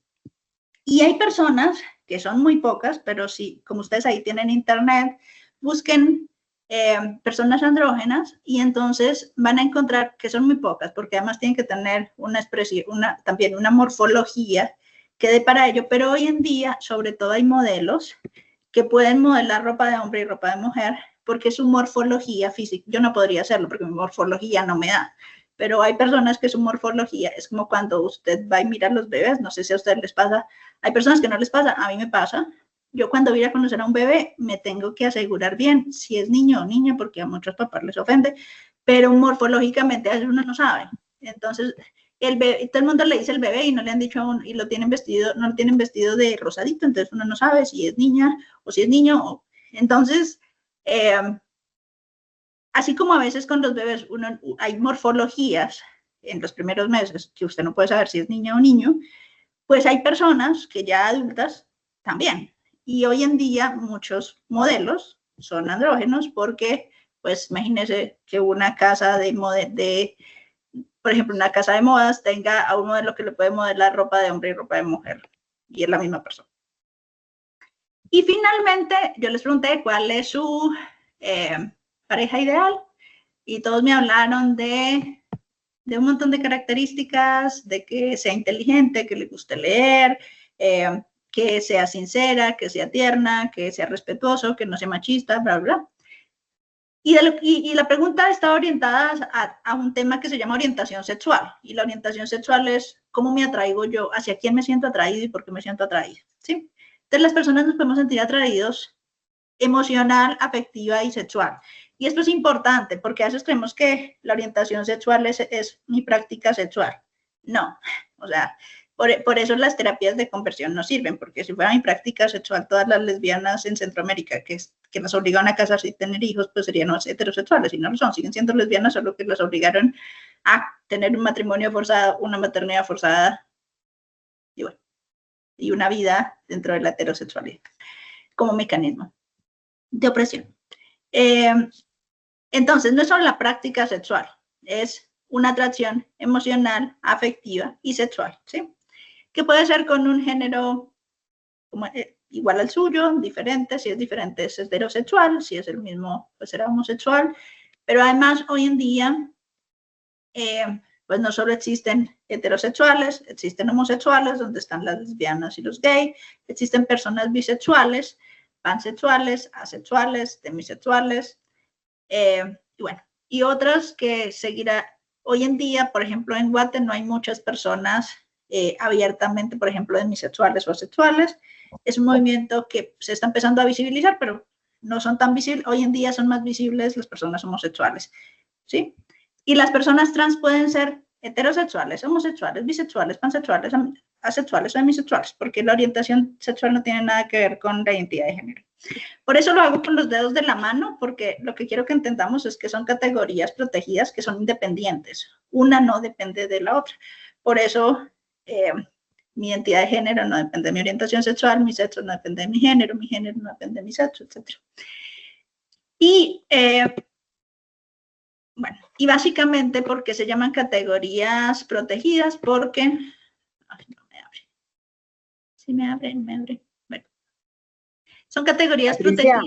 Y hay personas, que son muy pocas, pero sí, como ustedes ahí tienen internet, busquen personas andrógenas y entonces van a encontrar que son muy pocas, porque además tienen que tener una expresión, también una morfología que dé para ello, pero hoy en día sobre todo hay modelos que pueden modelar ropa de hombre y ropa de mujer porque su morfología física, yo no podría hacerlo porque mi morfología no me da, pero hay personas que su morfología es como cuando usted va y mira a los bebés, no sé si a ustedes les pasa, hay personas que no les pasa, a mí me pasa. Yo cuando voy a conocer a un bebé me tengo que asegurar bien si es niño o niña porque a muchos papás les ofende, pero morfológicamente a veces uno no sabe. Entonces, el bebé, todo el mundo le dice el bebé y no le han dicho aún, y no lo tienen vestido de rosadito, entonces uno no sabe si es niña o si es niño. Entonces, así como a veces con los bebés hay morfologías en los primeros meses que usted no puede saber si es niña o niño, pues hay personas que ya adultas también. Y hoy en día muchos modelos son andrógenos porque, pues imagínense que una casa por ejemplo, una casa de modas tenga a un modelo que le puede modelar ropa de hombre y ropa de mujer, y es la misma persona. Y finalmente, yo les pregunté cuál es su pareja ideal, y todos me hablaron de un montón de características, de que sea inteligente, que le guste leer, que sea sincera, que sea tierna, que sea respetuoso, que no sea machista, bla, bla. Y la pregunta está orientada a un tema que se llama orientación sexual. Y la orientación sexual es cómo me atraigo yo, hacia quién me siento atraído y por qué me siento atraído, ¿sí? Entonces las personas nos podemos sentir atraídos emocional, afectiva y sexual. Y esto es importante porque a veces creemos que la orientación sexual es mi práctica sexual. No, o sea, por eso las terapias de conversión no sirven, porque si fuera mi práctica sexual, todas las lesbianas en Centroamérica que las obligaron a casarse y tener hijos, pues serían heterosexuales, y no lo son, siguen siendo lesbianas, solo que las obligaron a tener un matrimonio forzado, una maternidad forzada, y bueno, y una vida dentro de la heterosexualidad, como mecanismo de opresión. Entonces, no es solo la práctica sexual, es una atracción emocional, afectiva y sexual, ¿sí? Que puede ser con un género igual al suyo, diferente, si es diferente es heterosexual, si es el mismo pues será homosexual, pero además hoy en día pues no solo existen heterosexuales, existen homosexuales donde están las lesbianas y los gays, existen personas bisexuales, pansexuales, asexuales, demisexuales, Y bueno, y otras que seguirá. Hoy en día, por ejemplo, en Guate no hay muchas personas abiertamente, por ejemplo, demisexuales o asexuales. Es un movimiento que se está empezando a visibilizar, pero no son tan visibles. Hoy en día son más visibles las personas homosexuales, ¿sí? Y las personas trans pueden ser heterosexuales, homosexuales, bisexuales, pansexuales, asexuales o demisexuales, porque la orientación sexual no tiene nada que ver con la identidad de género. Por eso lo hago con los dedos de la mano, porque lo que quiero que entendamos es que son categorías protegidas que son independientes. Una no depende de la otra. Por eso mi identidad de género no depende de mi orientación sexual, mi sexo no depende de mi género no depende de mi sexo, etc. Y bueno, y básicamente porque se llaman categorías protegidas, porque... Ay, no me abre. Sí me abre, no me abre. Bueno, son categorías protegidas.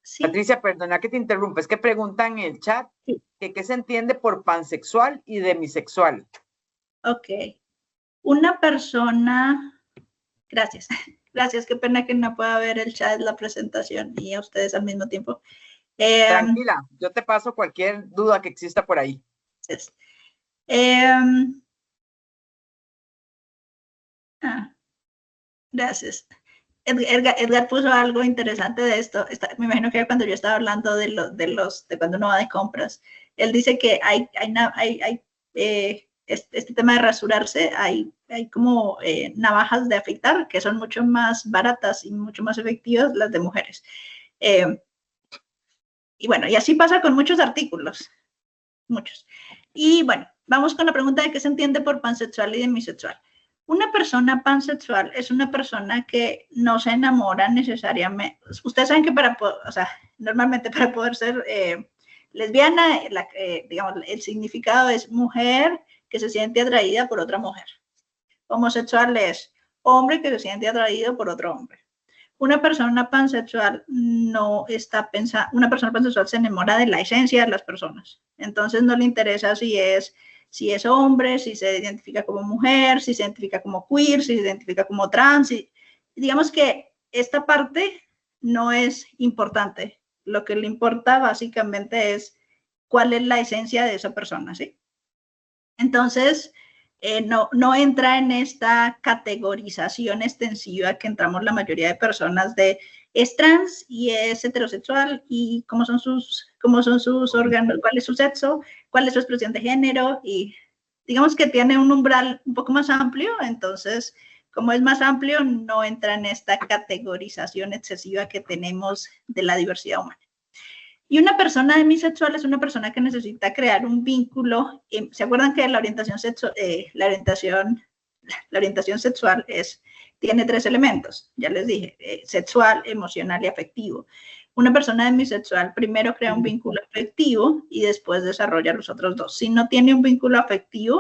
¿Sí? Patricia, perdona que te interrumpa, es que preguntan en el chat que qué se entiende por pansexual y demisexual. Ok. Una persona... Gracias. Gracias, qué pena que no pueda ver el chat, la presentación y a ustedes al mismo tiempo. Tranquila, yo te paso cualquier duda que exista por ahí. Gracias. Edgar puso algo interesante de esto. Me imagino que cuando yo estaba hablando de cuando uno va de compras, él dice que hay este tema de rasurarse, hay como navajas de afeitar que son mucho más baratas y mucho más efectivas las de mujeres. Y bueno, y así pasa con muchos artículos, muchos. Y bueno, vamos con la pregunta de qué se entiende por pansexual y demisexual. Una persona pansexual es una persona que no se enamora necesariamente. Ustedes saben que normalmente para poder ser lesbiana, digamos, el significado es mujer que se siente atraída por otra mujer. Homosexual es hombre que se siente atraído por otro hombre. Una persona pansexual no está pensando, una persona pansexual se enamora de la esencia de las personas. Entonces no le interesa si es hombre, si se identifica como mujer, si se identifica como queer, si se identifica como trans. Digamos que esta parte no es importante. Lo que le importa básicamente es cuál es la esencia de esa persona, ¿sí? Entonces, no entra en esta categorización extensiva que entramos la mayoría de personas de es trans y es heterosexual y cómo son sus órganos, cuál es su sexo, cuál es su expresión de género, y digamos que tiene un umbral un poco más amplio. Entonces, como es más amplio, no entra en esta categorización excesiva que tenemos de la diversidad humana. Y una persona demisexual es una persona que necesita crear un vínculo. ¿Se acuerdan que la orientación sexual tiene 3 elementos? Ya les dije, sexual, emocional y afectivo. Una persona demisexual primero crea un vínculo afectivo y después desarrolla los otros 2. Si no tiene un vínculo afectivo,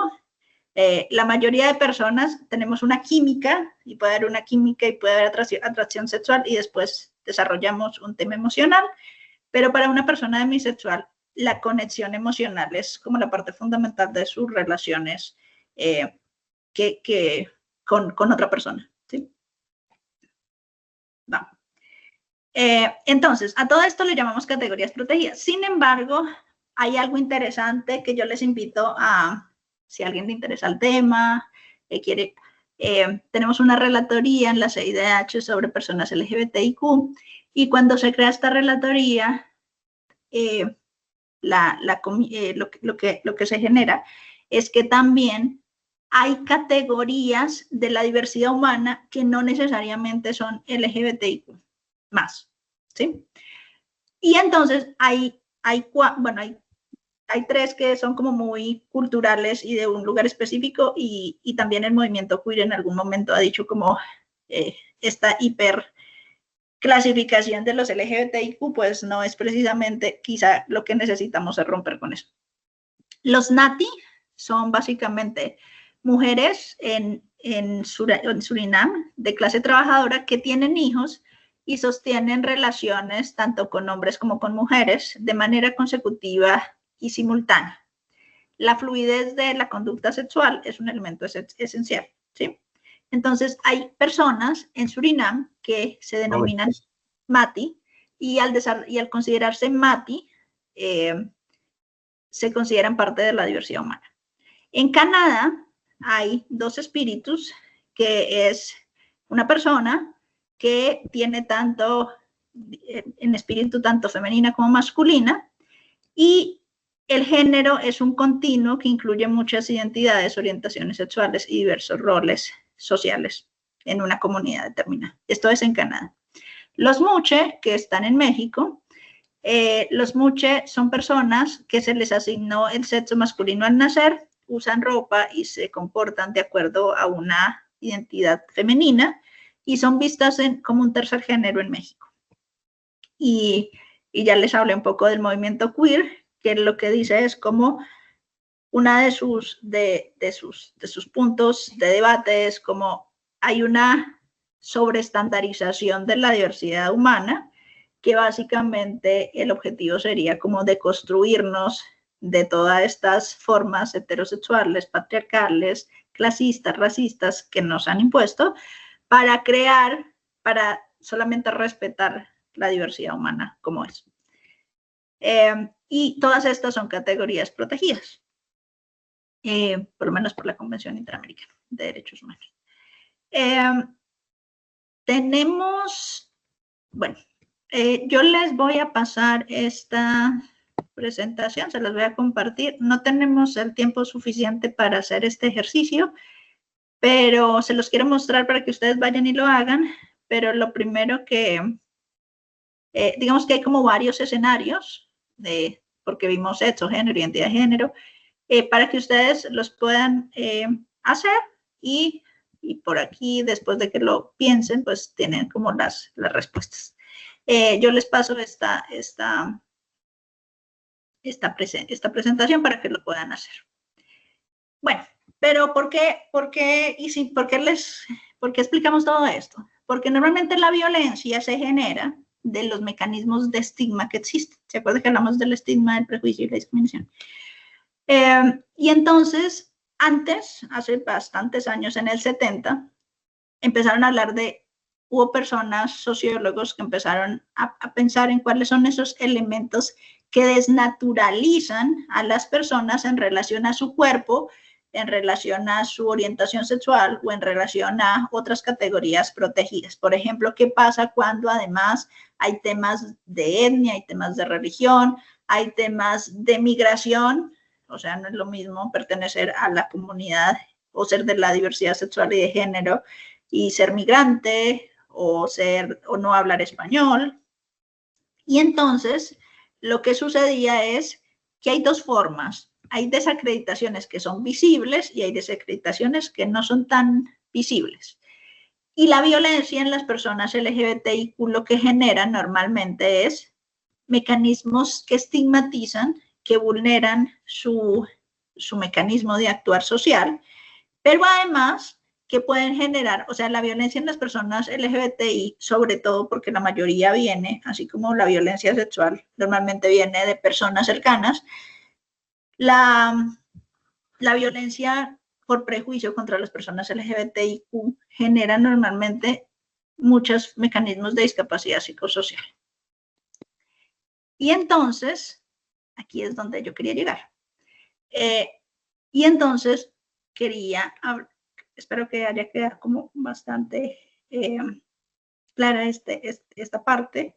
la mayoría de personas tenemos una química, y puede haber una química y puede haber atracción sexual y después desarrollamos un tema emocional. Pero para una persona demisexual, la conexión emocional es como la parte fundamental de sus relaciones con otra persona, ¿sí? Vamos. Entonces, a todo esto le llamamos categorías protegidas. Sin embargo, hay algo interesante que yo les invito a, si a alguien le interesa el tema, tenemos una relatoría en la CIDH sobre personas LGBTIQ, y cuando se crea esta relatoría, lo que se genera es que también hay categorías de la diversidad humana que no necesariamente son LGBTIQ más, ¿sí? Y entonces hay 3 que son como muy culturales y de un lugar específico, y también el movimiento queer en algún momento ha dicho como esta clasificación de los LGBTIQ, pues no es precisamente quizá lo que necesitamos es romper con eso. Los NATI son básicamente mujeres en Surinam de clase trabajadora que tienen hijos y sostienen relaciones tanto con hombres como con mujeres de manera consecutiva y simultánea. La fluidez de la conducta sexual es un elemento esencial, ¿sí? Entonces, hay personas en Surinam que se denominan MATI, y al considerarse MATI, se consideran parte de la diversidad humana. En Canadá hay dos espíritus, que es una persona que tiene tanto, en espíritu tanto femenina como masculina, y el género es un continuo que incluye muchas identidades, orientaciones sexuales y diversos roles sociales en una comunidad determinada. Esto es en Canadá. Los Muche, que están en México, los Muche son personas que se les asignó el sexo masculino al nacer, usan ropa y se comportan de acuerdo a una identidad femenina y son vistas como un tercer género en México. Y ya les hablé un poco del movimiento queer, que lo que dice es como una de sus puntos de debate es como hay una sobreestandarización de la diversidad humana, que básicamente el objetivo sería como deconstruirnos de todas estas formas heterosexuales, patriarcales, clasistas, racistas que nos han impuesto, para solamente respetar la diversidad humana como es. Y todas estas son categorías protegidas, por lo menos por la Convención Interamericana de Derechos Humanos. Yo les voy a pasar esta presentación, se las voy a compartir. No tenemos el tiempo suficiente para hacer este ejercicio, pero se los quiero mostrar para que ustedes vayan y lo hagan. Pero lo primero que, digamos que hay como varios escenarios, porque vimos sexo, género, identidad de género, para que ustedes los puedan hacer y por aquí, después de que lo piensen, pues tienen como las respuestas. Yo les paso esta presentación para que lo puedan hacer. Bueno, pero ¿por qué explicamos todo esto? Porque normalmente la violencia se genera de los mecanismos de estigma que existen. ¿Se acuerdan que hablamos del estigma, del prejuicio y la discriminación? Y entonces, hace bastantes años, en el 70, empezaron a hablar hubo personas, sociólogos, que empezaron a pensar en cuáles son esos elementos que desnaturalizan a las personas en relación a su cuerpo, en relación a su orientación sexual o en relación a otras categorías protegidas. Por ejemplo, ¿qué pasa cuando además hay temas de etnia, hay temas de religión, hay temas de migración? O sea, no es lo mismo pertenecer a la comunidad o ser de la diversidad sexual y de género y ser migrante o no hablar español. Y entonces, lo que sucedía es que hay dos formas. Hay desacreditaciones que son visibles y hay desacreditaciones que no son tan visibles. Y la violencia en las personas LGBTIQ lo que genera normalmente es mecanismos que estigmatizan, que vulneran su mecanismo de actuar social, pero además que pueden generar, o sea, la violencia en las personas LGBTI, sobre todo porque la mayoría viene, así como la violencia sexual, normalmente viene de personas cercanas. La violencia por prejuicio contra las personas LGBTIQ genera normalmente muchos mecanismos de discapacidad psicosocial. Y entonces, aquí es donde yo quería llegar. Y entonces quería hablar, espero que haya quedado como bastante clara esta parte.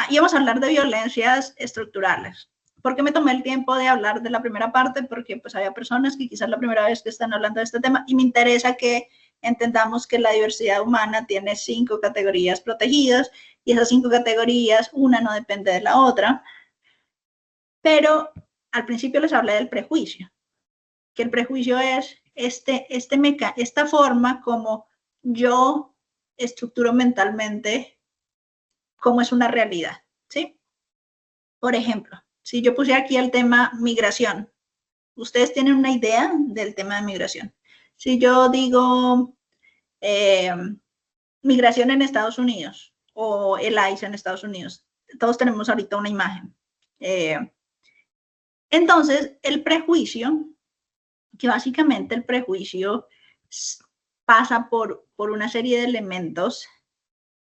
Y vamos a hablar de violencias estructurales. ¿Por qué me tomé el tiempo de hablar de la primera parte? Porque pues había personas que quizás la primera vez que están hablando de este tema y me interesa que entendamos que la diversidad humana tiene 5 categorías protegidas y esas 5 categorías, una no depende de la otra. Pero al principio les hablé del prejuicio, que el prejuicio es esta forma como yo estructuro mentalmente cómo es una realidad, ¿sí? Por ejemplo, si yo puse aquí el tema migración, ustedes tienen una idea del tema de migración. Si yo digo migración en Estados Unidos o el ICE en Estados Unidos, todos tenemos ahorita una imagen. Entonces, el prejuicio, que básicamente el prejuicio pasa por una serie de elementos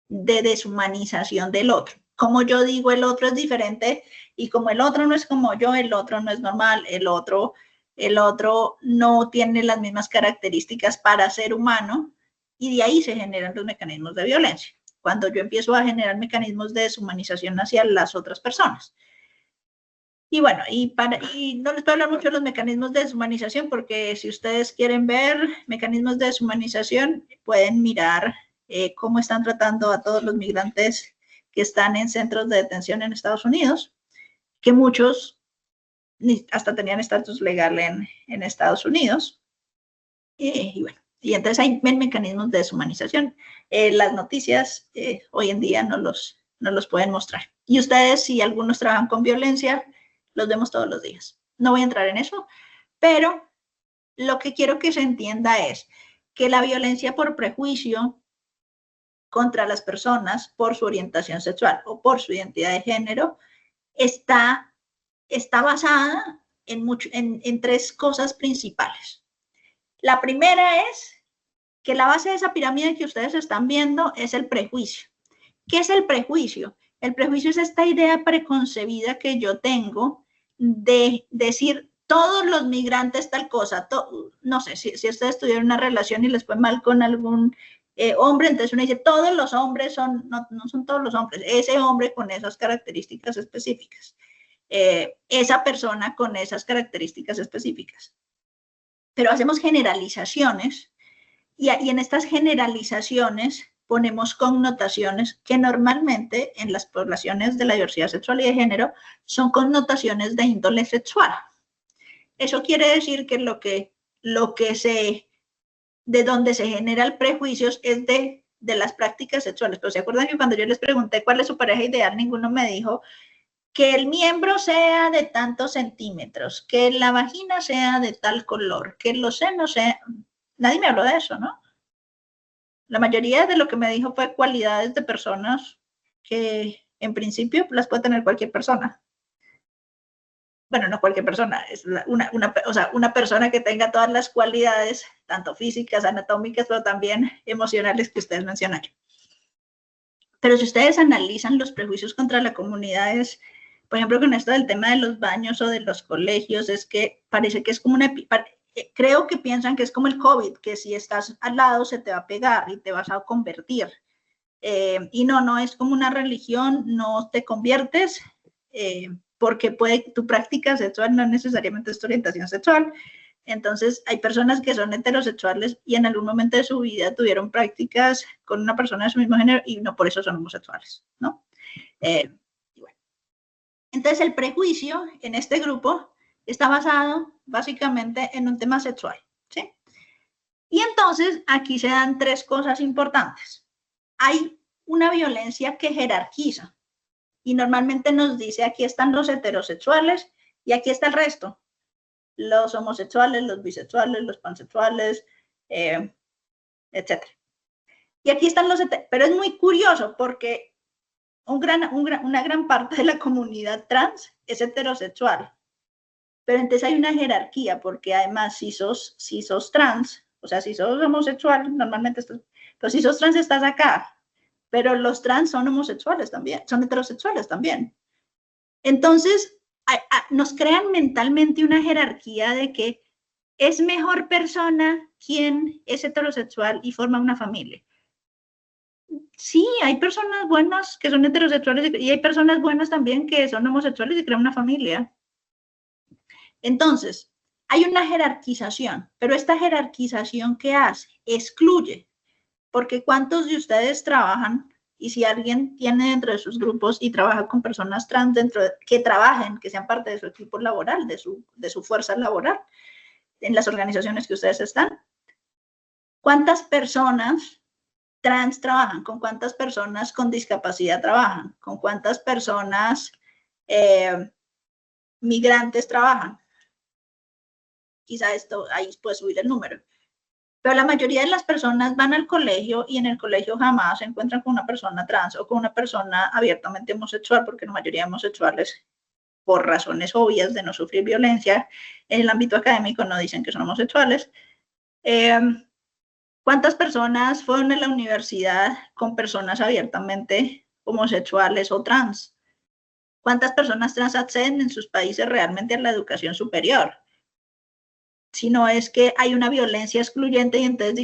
de deshumanización del otro. como yo digo el otro es diferente y como el otro no es como yo, el otro no es normal, el otro no tiene las mismas características para ser humano y de ahí se generan los mecanismos de violencia. Cuando yo empiezo a generar mecanismos de deshumanización hacia las otras personas. Y bueno, y no les puedo hablar mucho de los mecanismos de deshumanización porque si ustedes quieren ver mecanismos de deshumanización, pueden mirar cómo están tratando a todos los migrantes que están en centros de detención en Estados Unidos, que muchos hasta tenían estatus legal en Estados Unidos. Y bueno, y entonces hay mecanismos de deshumanización. Las noticias hoy en día no los pueden mostrar. Y ustedes, si algunos trabajan con violencia, los vemos todos los días. No voy a entrar en eso, pero lo que quiero que se entienda es que la violencia por prejuicio contra las personas por su orientación sexual o por su identidad de género está basada en tres cosas principales. La primera es que la base de esa pirámide que ustedes están viendo es el prejuicio. ¿Qué es el prejuicio? El prejuicio es esta idea preconcebida que yo tengo de decir todos los migrantes tal cosa. No sé, si ustedes tuvieron una relación y les fue mal con algún hombre, entonces uno dice todos los hombres no son todos los hombres, ese hombre con esas características específicas, esa persona con esas características específicas. Pero hacemos generalizaciones y en estas generalizaciones ponemos connotaciones que normalmente en las poblaciones de la diversidad sexual y de género son connotaciones de índole sexual. Eso quiere decir que de donde se generan prejuicios es de las prácticas sexuales. Pero ¿se acuerdan que cuando yo les pregunté cuál es su pareja ideal, ninguno me dijo que el miembro sea de tantos centímetros, que la vagina sea de tal color, que los senos sean... Nadie me habló de eso, ¿no? La mayoría de lo que me dijo fue cualidades de personas que en principio las puede tener cualquier persona. Bueno, no cualquier persona, es una persona que tenga todas las cualidades, tanto físicas, anatómicas, pero también emocionales que ustedes mencionaron. Pero si ustedes analizan los prejuicios contra la comunidad, por ejemplo, con esto del tema de los baños o de los colegios, es que parece que es como creo que piensan que es como el COVID, que si estás al lado se te va a pegar y te vas a convertir. Y no es como una religión, no te conviertes, porque tu práctica sexual no necesariamente es tu orientación sexual. Entonces, hay personas que son heterosexuales y en algún momento de su vida tuvieron prácticas con una persona de su mismo género y no por eso son homosexuales, ¿no? Bueno. Entonces, el prejuicio en este grupo está basado básicamente en un tema sexual, ¿sí? Y entonces, aquí se dan tres cosas importantes. Hay una violencia que jerarquiza y normalmente nos dice aquí están los heterosexuales y aquí está el resto. Los homosexuales, los bisexuales, los pansexuales, etc. Y aquí están pero es muy curioso porque una gran parte de la comunidad trans es heterosexual. Pero entonces hay una jerarquía porque además si sos trans, o sea, si sos homosexual, normalmente pero si sos trans estás acá. Pero los trans son homosexuales también, son heterosexuales también. Entonces, nos crean mentalmente una jerarquía de que es mejor persona quien es heterosexual y forma una familia. Sí, hay personas buenas que son heterosexuales y hay personas buenas también que son homosexuales y crean una familia. Entonces, hay una jerarquización, pero esta jerarquización ¿qué hace? Excluye, porque ¿cuántos de ustedes trabajan? Y si alguien tiene dentro de sus grupos y trabaja con personas trans que sean parte de su equipo laboral, de su fuerza laboral, en las organizaciones que ustedes están, ¿cuántas personas trans trabajan? ¿Con cuántas personas con discapacidad trabajan? ¿Con cuántas personas migrantes trabajan? Quizá ahí puede subir el número. Pero la mayoría de las personas van al colegio y en el colegio jamás se encuentran con una persona trans o con una persona abiertamente homosexual, porque la mayoría de homosexuales, por razones obvias de no sufrir violencia, en el ámbito académico no dicen que son homosexuales. ¿Cuántas personas fueron a la universidad con personas abiertamente homosexuales o trans. ¿Cuántas personas trans acceden en sus países realmente a la educación superior? Si no es que hay una violencia excluyente y entonces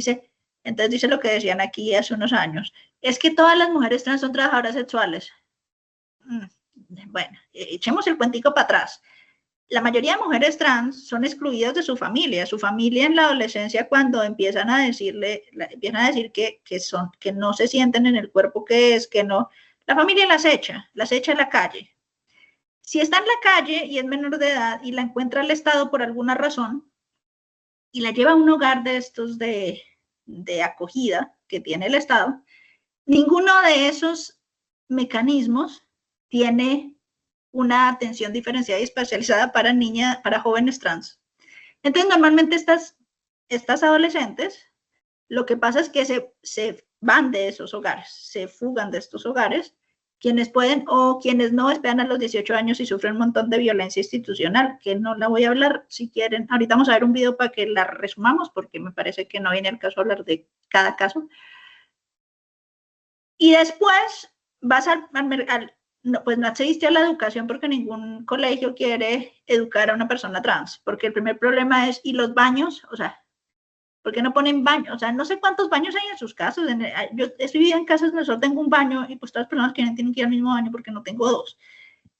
dice lo que decían aquí hace unos años, es que todas las mujeres trans son trabajadoras sexuales. Bueno, echemos el cuentico para atrás. La mayoría de mujeres trans son excluidas de su familia en la adolescencia cuando empiezan a decir que no se sienten en el cuerpo que es, que no, la familia las echa a la calle. Si está en la calle y es menor de edad y la encuentra el Estado por alguna razón y la lleva a un hogar de estos de acogida que tiene el Estado, ninguno de esos mecanismos tiene una atención diferenciada y especializada para jóvenes trans. Entonces, normalmente estas adolescentes, lo que pasa es que se van de esos hogares, se fugan de estos hogares, quienes pueden o quienes no esperan a los 18 años y sufren un montón de violencia institucional, que no la voy a hablar si quieren. Ahorita vamos a ver un video para que la resumamos, porque me parece que no viene el caso hablar de cada caso. Y después vas pues no accediste a la educación porque ningún colegio quiere educar a una persona trans, porque el primer problema es, ¿y los baños? O sea, ¿por qué no ponen baños? O sea, no sé cuántos baños hay en sus casas. Yo estoy viviendo en casas donde solo tengo un baño y pues todas las personas tienen que ir al mismo baño porque no tengo dos.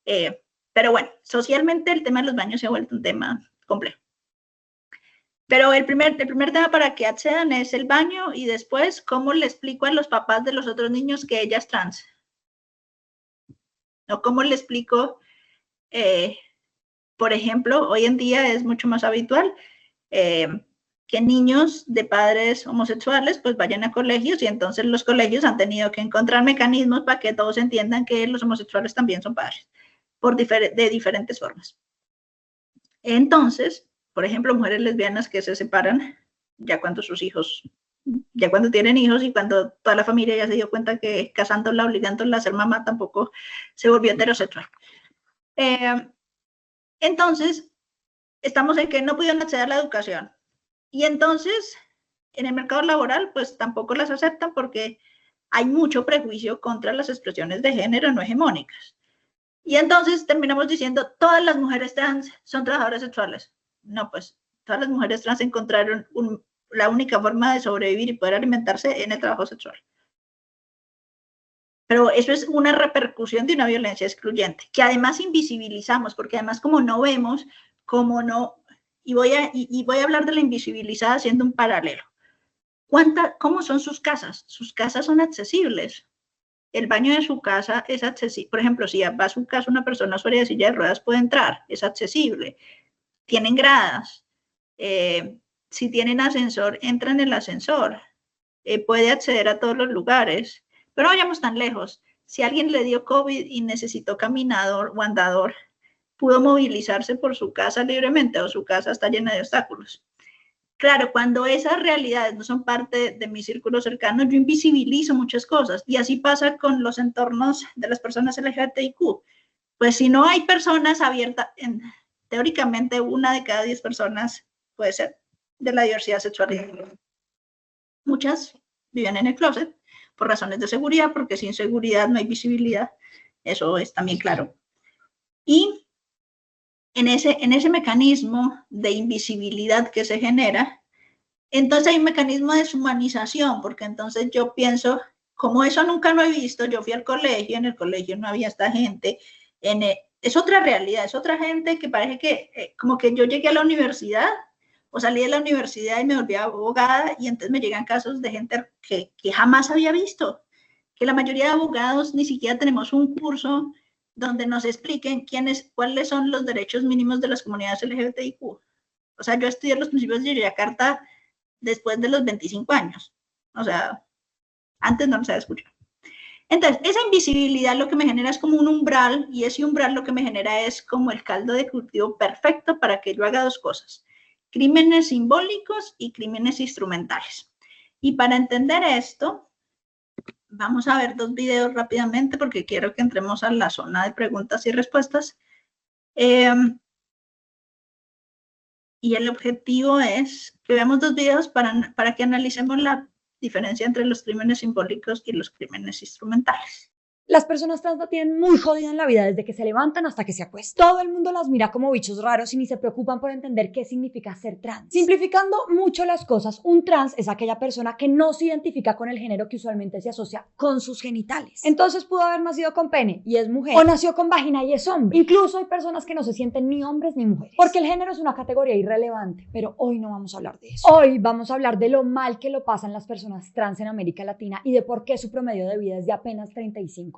Pero bueno, socialmente el tema de los baños se ha vuelto un tema complejo. Pero el primer tema para que accedan es el baño y después, ¿cómo le explico a los papás de los otros niños que ella es trans? ¿O cómo le explico? Por ejemplo, hoy en día es mucho más habitual que niños de padres homosexuales pues vayan a colegios y entonces los colegios han tenido que encontrar mecanismos para que todos entiendan que los homosexuales también son padres, de diferentes formas. Entonces, por ejemplo, mujeres lesbianas que se separan ya cuando tienen hijos y cuando toda la familia ya se dio cuenta que casándola, obligándola a ser mamá tampoco se volvió heterosexual. Entonces, estamos en que no pudieron acceder a la educación. Y entonces, en el mercado laboral, pues tampoco las aceptan porque hay mucho prejuicio contra las expresiones de género no hegemónicas. Y entonces terminamos diciendo, todas las mujeres trans son trabajadoras sexuales. No, pues todas las mujeres trans encontraron la única forma de sobrevivir y poder alimentarse en el trabajo sexual. Pero eso es una repercusión de una violencia excluyente, que además invisibilizamos, porque además como no vemos, como no... Y voy a hablar de la invisibilizada haciendo un paralelo. ¿Cómo son sus casas? Sus casas son accesibles. El baño de su casa es accesible. Por ejemplo, si va a su casa una persona usuaria de silla de ruedas puede entrar, es accesible. Tienen gradas. Si tienen ascensor, entra en el ascensor. Puede acceder a todos los lugares. Pero no vayamos tan lejos. Si alguien le dio COVID y necesitó caminador o andador, pudo movilizarse por su casa libremente o su casa está llena de obstáculos. Claro, cuando esas realidades no son parte de mi círculo cercano, yo invisibilizo muchas cosas y así pasa con los entornos de las personas LGBTIQ. Pues si no hay personas abiertas, teóricamente 1 de cada 10 personas puede ser de la diversidad sexual. Muchas viven en el closet por razones de seguridad, porque sin seguridad no hay visibilidad. Eso es también claro. Y en ese mecanismo de invisibilidad que se genera, entonces hay un mecanismo de deshumanización, porque entonces yo pienso, como eso nunca lo he visto, yo fui al colegio, en el colegio no había esta gente, es otra realidad, es otra gente que parece que, como que yo llegué a la universidad, o salí de la universidad y me volví abogada, y entonces me llegan casos de gente que jamás había visto, que la mayoría de abogados ni siquiera tenemos un curso donde nos expliquen cuáles son los derechos mínimos de las comunidades LGBTIQ. O sea, yo estudié los principios de Yogyakarta después de los 25 años. O sea, antes no los había escuchado. Entonces, esa invisibilidad lo que me genera es como un umbral, y ese umbral lo que me genera es como el caldo de cultivo perfecto para que yo haga 2 cosas. Crímenes simbólicos y crímenes instrumentales. Y para entender esto, vamos a ver 2 videos rápidamente porque quiero que entremos a la zona de preguntas y respuestas. Y el objetivo es que veamos 2 videos para que analicemos la diferencia entre los crímenes simbólicos y los crímenes instrumentales. Las personas trans la tienen muy jodida en la vida desde que se levantan hasta que se acuestan. Todo el mundo las mira como bichos raros y ni se preocupan por entender qué significa ser trans. Simplificando mucho las cosas, un trans es aquella persona que no se identifica con el género que usualmente se asocia con sus genitales. Entonces pudo haber nacido con pene y es mujer, o nació con vagina y es hombre. Incluso hay personas que no se sienten ni hombres ni mujeres, porque el género es una categoría irrelevante. Pero hoy no vamos a hablar de eso. Hoy vamos a hablar de lo mal que lo pasan las personas trans en América Latina y de por qué su promedio de vida es de apenas 35 años.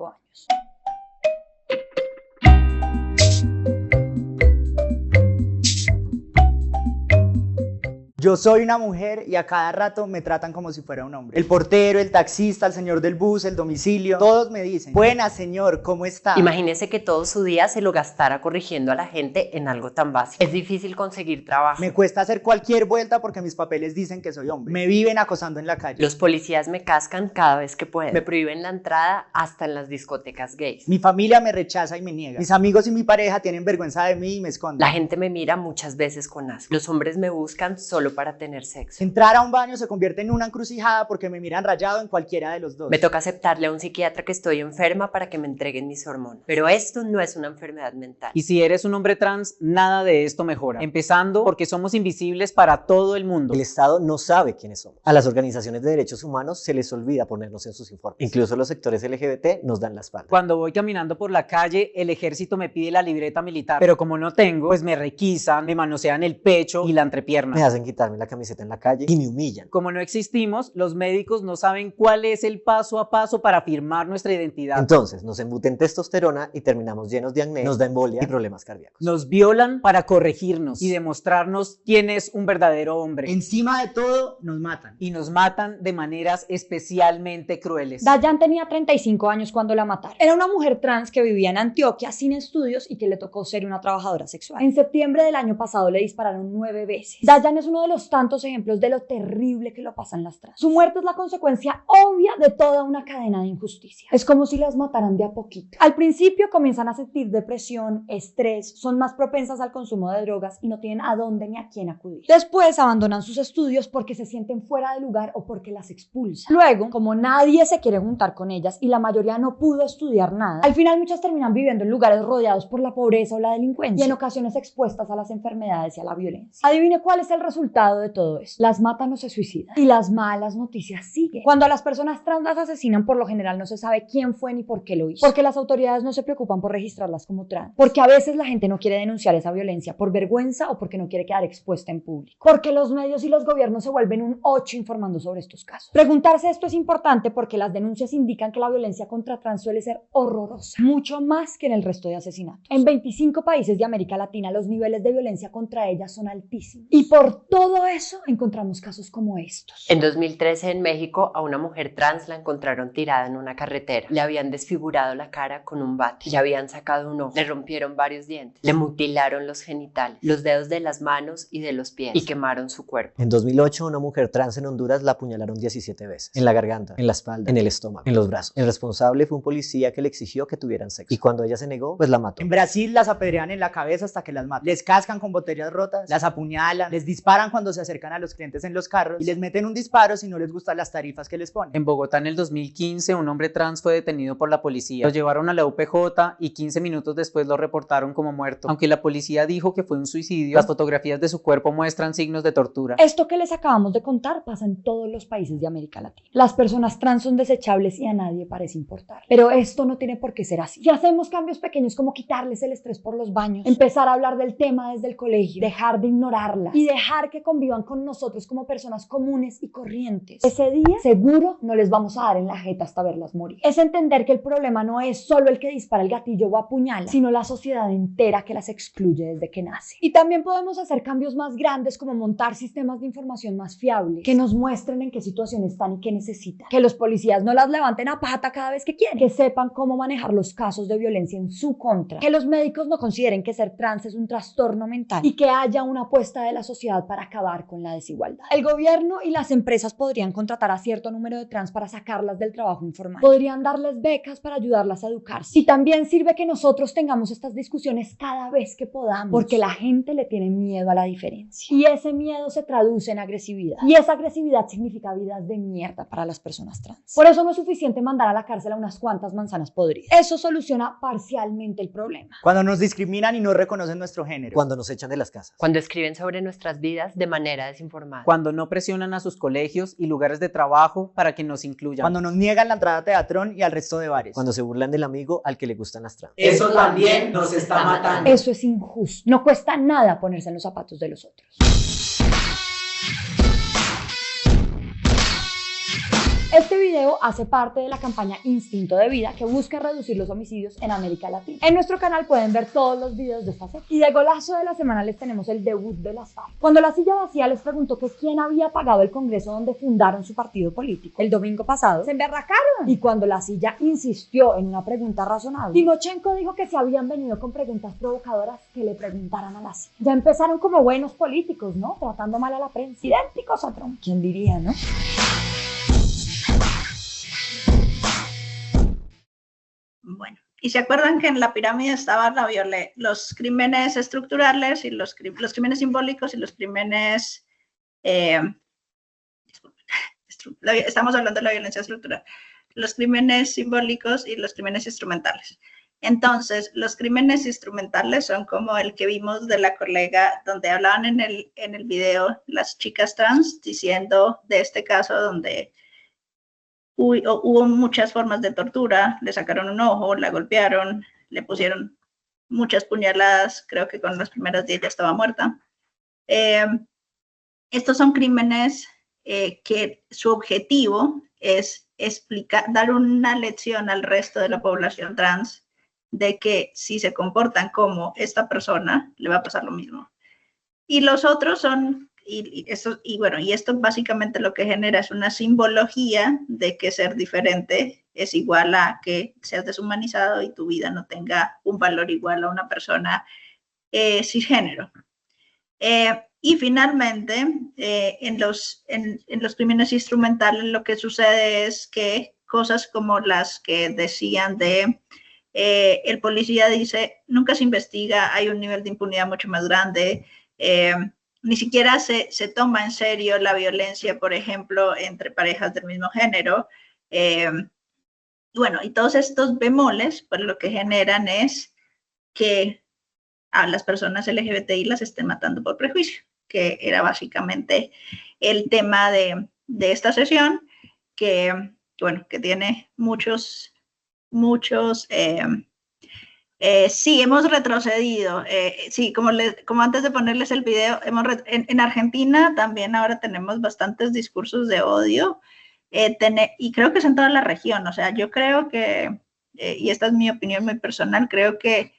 Yo soy una mujer y a cada rato me tratan como si fuera un hombre. El portero, el taxista, el señor del bus, el domicilio, todos me dicen: buenas, señor, ¿cómo está? Imagínese que todo su día se lo gastara corrigiendo a la gente en algo tan básico. Es difícil conseguir trabajo. Me cuesta hacer cualquier vuelta porque mis papeles dicen que soy hombre. Me viven acosando en la calle. Los policías me cascan cada vez que pueden. Me prohíben la entrada hasta en las discotecas gays. Mi familia me rechaza y me niega. Mis amigos y mi pareja tienen vergüenza de mí y me esconden. La gente me mira muchas veces con asco. Los hombres me buscan solo para tener sexo. Entrar a un baño se convierte en una encrucijada porque me miran rayado en cualquiera de los dos. Me toca aceptarle a un psiquiatra que estoy enferma para que me entreguen mis hormonas. Pero esto no es una enfermedad mental. Y si eres un hombre trans, nada de esto mejora. Empezando porque somos invisibles para todo el mundo. El Estado no sabe quiénes somos. A las organizaciones de derechos humanos se les olvida ponernos en sus informes. Incluso los sectores LGBT nos dan la espalda. Cuando voy caminando por la calle, el ejército me pide la libreta militar. Pero como no tengo, pues me requisan, me manosean el pecho y la entrepierna. Me hacen quitarme la camiseta en la calle y me humillan. Como no existimos, los médicos no saben cuál es el paso a paso para afirmar nuestra identidad. Entonces nos embuten testosterona y terminamos llenos de acné, nos da embolia y problemas cardíacos. Nos violan para corregirnos y demostrarnos quién es un verdadero hombre. Encima de todo, nos matan. Y nos matan de maneras especialmente crueles. Dayan tenía 35 años cuando la mataron. Era una mujer trans que vivía en Antioquia sin estudios y que le tocó ser una trabajadora sexual. En septiembre del año pasado le dispararon 9 veces. Dayan es uno de los tantos ejemplos de lo terrible que lo pasan las trans. Su muerte es la consecuencia obvia de toda una cadena de injusticia. Es como si las mataran de a poquito. Al principio comienzan a sentir depresión, estrés, son más propensas al consumo de drogas y no tienen a dónde ni a quién acudir. Después abandonan sus estudios porque se sienten fuera de lugar o porque las expulsan. Luego, como nadie se quiere juntar con ellas y la mayoría no pudo estudiar nada, al final muchas terminan viviendo en lugares rodeados por la pobreza o la delincuencia y en ocasiones expuestas a las enfermedades y a la violencia. Adivine cuál es el resultado de todo esto. Las matan o se suicidan. Y las malas noticias siguen. Cuando a las personas trans las asesinan, por lo general no se sabe quién fue ni por qué lo hizo. Porque las autoridades no se preocupan por registrarlas como trans. Porque a veces la gente no quiere denunciar esa violencia por vergüenza o porque no quiere quedar expuesta en público. Porque los medios y los gobiernos se vuelven un 8 informando sobre estos casos. Preguntarse esto es importante porque las denuncias indican que la violencia contra trans suele ser horrorosa. Mucho más que en el resto de asesinatos. En 25 países de América Latina los niveles de violencia contra ellas son altísimos. Y por todo eso encontramos casos como estos. En 2013 en México a una mujer trans la encontraron tirada en una carretera. Le habían desfigurado la cara con un bate. Le habían sacado un ojo. Le rompieron varios dientes. Le mutilaron los genitales, los dedos de las manos y de los pies y quemaron su cuerpo. En 2008 una mujer trans en Honduras la apuñalaron 17 veces. En la garganta, en la espalda, en el estómago, en los brazos. El responsable fue un policía que le exigió que tuvieran sexo. Y cuando ella se negó, pues la mató. En Brasil las apedrean en la cabeza hasta que las matan. Les cascan con botellas rotas, las apuñalan, les disparan cuando se acercan a los clientes en los carros y les meten un disparo si no les gustan las tarifas que les ponen. En Bogotá en el 2015 un hombre trans fue detenido por la policía. Lo llevaron a la UPJ y 15 minutos después lo reportaron como muerto. Aunque la policía dijo que fue un suicidio, las fotografías de su cuerpo muestran signos de tortura. Esto que les acabamos de contar pasa en todos los países de América Latina. Las personas trans son desechables y a nadie parece importar. Pero esto no tiene por qué ser así. Si hacemos cambios pequeños como quitarles el estrés por los baños, empezar a hablar del tema desde el colegio, dejar de ignorarla y dejar que convivan con nosotros como personas comunes y corrientes, ese día seguro no les vamos a dar en la jeta hasta verlas morir. Es entender que el problema no es solo el que dispara el gatillo o apuñala, sino la sociedad entera que las excluye desde que nace. Y también podemos hacer cambios más grandes como montar sistemas de información más fiables, que nos muestren en qué situación están y qué necesitan, que los policías no las levanten a pata cada vez que quieren, que sepan cómo manejar los casos de violencia en su contra, que los médicos no consideren que ser trans es un trastorno mental y que haya una apuesta de la sociedad para acabar con la desigualdad. El gobierno y las empresas podrían contratar a cierto número de trans para sacarlas del trabajo informal. Podrían darles becas para ayudarlas a educarse. Y también sirve que nosotros tengamos estas discusiones cada vez que podamos, porque la gente le tiene miedo a la diferencia. Y ese miedo se traduce en agresividad. Y esa agresividad significa vidas de mierda para las personas trans. Por eso no es suficiente mandar a la cárcel a unas cuantas manzanas podridas. Eso soluciona parcialmente el problema. Cuando nos discriminan y no reconocen nuestro género. Cuando nos echan de las casas. Cuando escriben sobre nuestras vidas de manera desinformada. Cuando no presionan a sus colegios y lugares de trabajo para que nos incluyan. Cuando nos niegan la entrada a Teatrón y al resto de bares. Cuando se burlan del amigo al que le gustan las trans. Eso también nos está matando. Eso es injusto. No cuesta nada ponerse en los zapatos de los otros. Este video hace parte de la campaña Instinto de Vida, que busca reducir los homicidios en América Latina. En nuestro canal pueden ver todos los videos de esta serie. Y de golazo de la semana les tenemos el debut de las FARC. Cuando La Silla Vacía les preguntó que quién había pagado el congreso donde fundaron su partido político, el domingo pasado, se emberracaron. Y cuando La Silla insistió en una pregunta razonable, Timochenko dijo que se habían venido con preguntas provocadoras que le preguntaran a La Silla. Ya empezaron como buenos políticos, ¿no? Tratando mal a la prensa. Idénticos a Trump. ¿Quién diría, no? Bueno, y se acuerdan que en la pirámide estaban los crímenes estructurales y los crímenes simbólicos y los crímenes, estamos hablando de la violencia estructural, los crímenes simbólicos y los crímenes instrumentales. Entonces, los crímenes instrumentales son como el que vimos de la colega, donde hablaban en el video las chicas trans, diciendo de este caso donde hubo muchas formas de tortura, le sacaron un ojo, la golpearon, le pusieron muchas puñaladas, creo que con las primeras 10 ya estaba muerta. Estos son crímenes que su objetivo es dar una lección al resto de la población trans de que si se comportan como esta persona, le va a pasar lo mismo. Y los otros son... Y esto básicamente lo que genera es una simbología de que ser diferente es igual a que seas deshumanizado y tu vida no tenga un valor igual a una persona cisgénero. Y finalmente, en los crímenes instrumentales lo que sucede es que cosas como las que decían el policía dice, nunca se investiga, hay un nivel de impunidad mucho más grande, ni siquiera se toma en serio la violencia, por ejemplo, entre parejas del mismo género. Y todos estos bemoles, pues lo que generan es que a las personas LGBTI las estén matando por prejuicio, que era básicamente el tema de esta sesión, que tiene muchos sí, hemos retrocedido. Sí, como antes de ponerles el video, en Argentina también ahora tenemos bastantes discursos de odio y creo que es en toda la región. O sea, yo creo que, y esta es mi opinión muy personal, creo que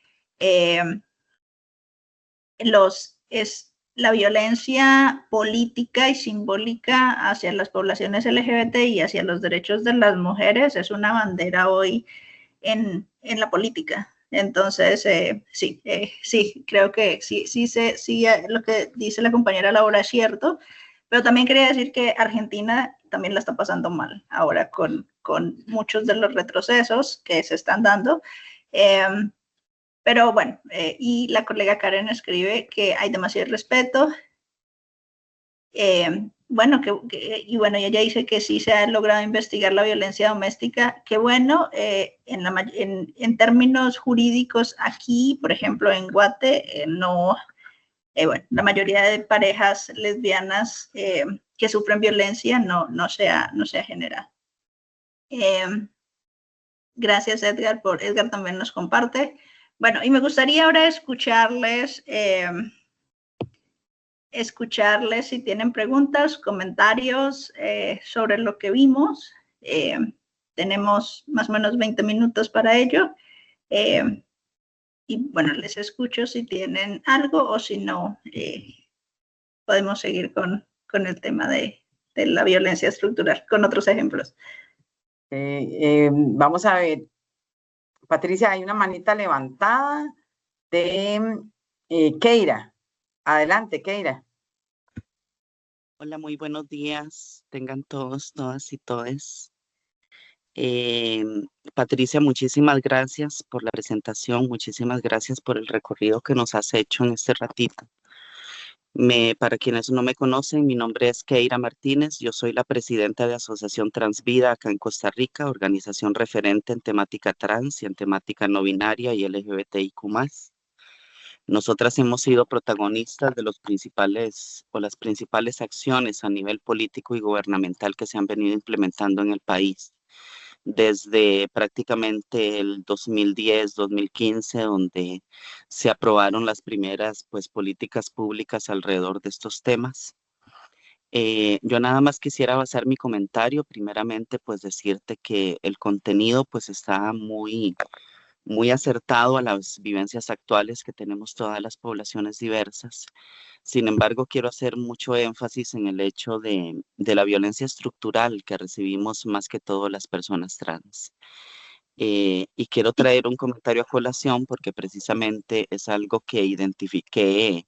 la violencia política y simbólica hacia las poblaciones LGBT y hacia los derechos de las mujeres es una bandera hoy en la política. Entonces, sí, creo que sí, lo que dice la compañera Laura es cierto, pero también quería decir que Argentina también la está pasando mal ahora con muchos de los retrocesos que se están dando. Pero bueno, y la colega Karen escribe que hay demasiado respeto. Y ella dice que sí se ha logrado investigar la violencia doméstica. Qué bueno, en términos jurídicos aquí, por ejemplo, en Guate, la mayoría de parejas lesbianas que sufren violencia no se ha generado. Gracias, Edgar, Edgar también nos comparte. Bueno, y me gustaría ahora escucharles si tienen preguntas, comentarios sobre lo que vimos. Tenemos más o menos 20 minutos para ello. Y bueno, les escucho si tienen algo o si no, podemos seguir con el tema de la violencia estructural, con otros ejemplos. Vamos a ver. Patricia, hay una manita levantada de Keira. Adelante, Keira. Hola, muy buenos días. Tengan todos, todas y todes. Patricia, muchísimas gracias por la presentación, muchísimas gracias por el recorrido que nos has hecho en este ratito. Para quienes no me conocen, mi nombre es Keira Martínez, yo soy la presidenta de Asociación Transvida acá en Costa Rica, organización referente en temática trans y en temática no binaria y LGBTIQ+. Nosotras hemos sido protagonistas de las principales acciones a nivel político y gubernamental que se han venido implementando en el país desde prácticamente el 2010, 2015, donde se aprobaron las primeras políticas públicas alrededor de estos temas. Yo nada más quisiera basar mi comentario, primeramente, decirte que el contenido está muy acertado a las vivencias actuales que tenemos todas las poblaciones diversas. Sin embargo, quiero hacer mucho énfasis en el hecho de la violencia estructural que recibimos más que todo las personas trans. Y quiero traer un comentario a colación porque precisamente es algo que identifiqué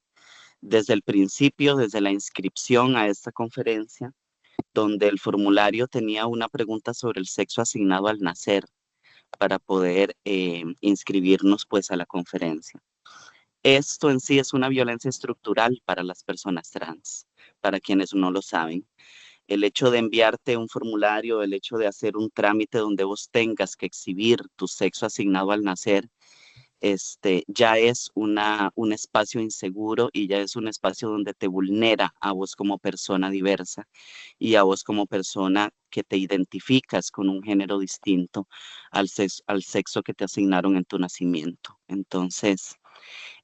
desde el principio, desde la inscripción a esta conferencia, donde el formulario tenía una pregunta sobre el sexo asignado al nacer para poder inscribirnos a la conferencia. Esto en sí es una violencia estructural para las personas trans, para quienes no lo saben. El hecho de enviarte un formulario, el hecho de hacer un trámite donde vos tengas que exhibir tu sexo asignado al nacer, ya es un espacio inseguro y ya es un espacio donde te vulnera a vos como persona diversa y a vos como persona que te identificas con un género distinto al sexo que te asignaron en tu nacimiento. Entonces,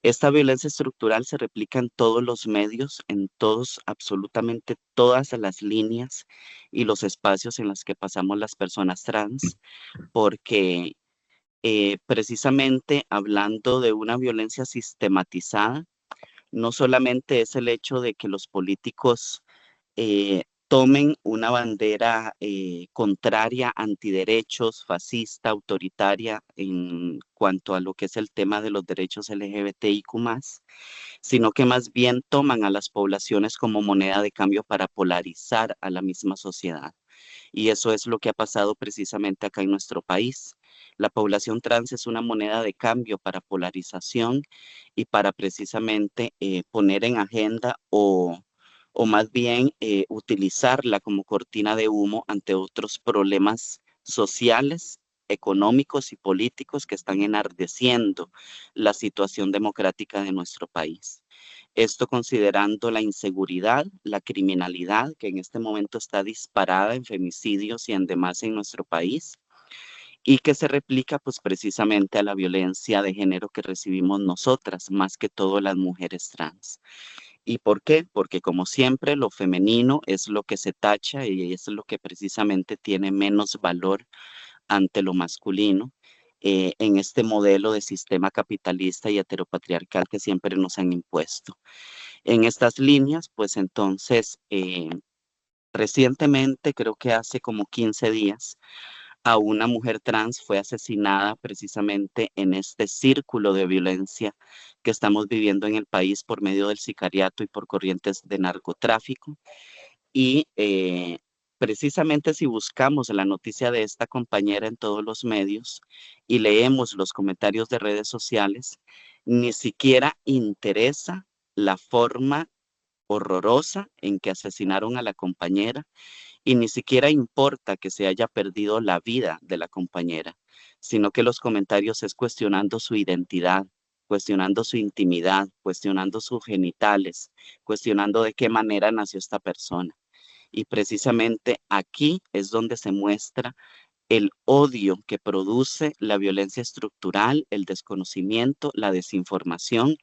esta violencia estructural se replica en todos los medios, en todos, absolutamente todas las líneas y los espacios en los que pasamos las personas trans, porque precisamente hablando de una violencia sistematizada, no solamente es el hecho de que los políticos tomen una bandera contraria, antiderechos, fascista, autoritaria en cuanto a lo que es el tema de los derechos LGBTIQ+, sino que más bien toman a las poblaciones como moneda de cambio para polarizar a la misma sociedad. Y eso es lo que ha pasado precisamente acá en nuestro país. La población trans es una moneda de cambio para polarización y para precisamente poner en agenda o más bien utilizarla como cortina de humo ante otros problemas sociales, económicos y políticos que están enardeciendo la situación democrática de nuestro país. Esto considerando la inseguridad, la criminalidad que en este momento está disparada en femicidios y en demás en nuestro país y que se replica precisamente a la violencia de género que recibimos nosotras, más que todo las mujeres trans. ¿Y por qué? Porque como siempre lo femenino es lo que se tacha y es lo que precisamente tiene menos valor ante lo masculino en este modelo de sistema capitalista y heteropatriarcal que siempre nos han impuesto. En estas líneas, entonces, recientemente, creo que hace como 15 días, a una mujer trans fue asesinada precisamente en este círculo de violencia que estamos viviendo en el país por medio del sicariato y por corrientes de narcotráfico. Y precisamente si buscamos la noticia de esta compañera en todos los medios y leemos los comentarios de redes sociales, ni siquiera interesa la forma horrorosa en que asesinaron a la compañera y ni siquiera importa que se haya perdido la vida de la compañera, sino que los comentarios es cuestionando su identidad, cuestionando su intimidad, cuestionando sus genitales, cuestionando de qué manera nació esta persona. Y precisamente aquí es donde se muestra el odio que produce la violencia estructural, el desconocimiento, la desinformación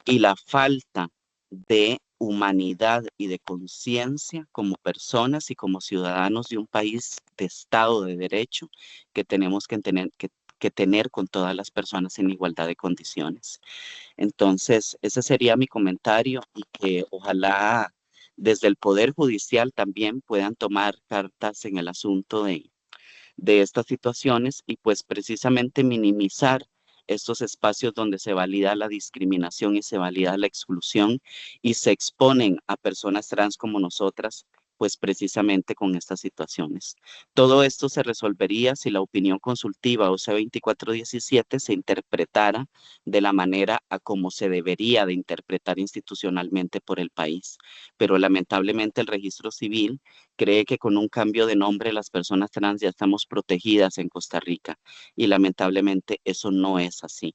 y la falta de humanidad y de conciencia como personas y como ciudadanos de un país de Estado de Derecho que tenemos que tener con todas las personas en igualdad de condiciones. Entonces, ese sería mi comentario y que ojalá desde el Poder Judicial también puedan tomar cartas en el asunto de estas situaciones y precisamente minimizar estos espacios donde se valida la discriminación y se valida la exclusión y se exponen a personas trans como nosotras, pues precisamente con estas situaciones. Todo esto se resolvería si la opinión consultiva OC 2417 se interpretara de la manera a como se debería de interpretar institucionalmente por el país. Pero lamentablemente el registro civil cree que con un cambio de nombre las personas trans ya estamos protegidas en Costa Rica y lamentablemente eso no es así.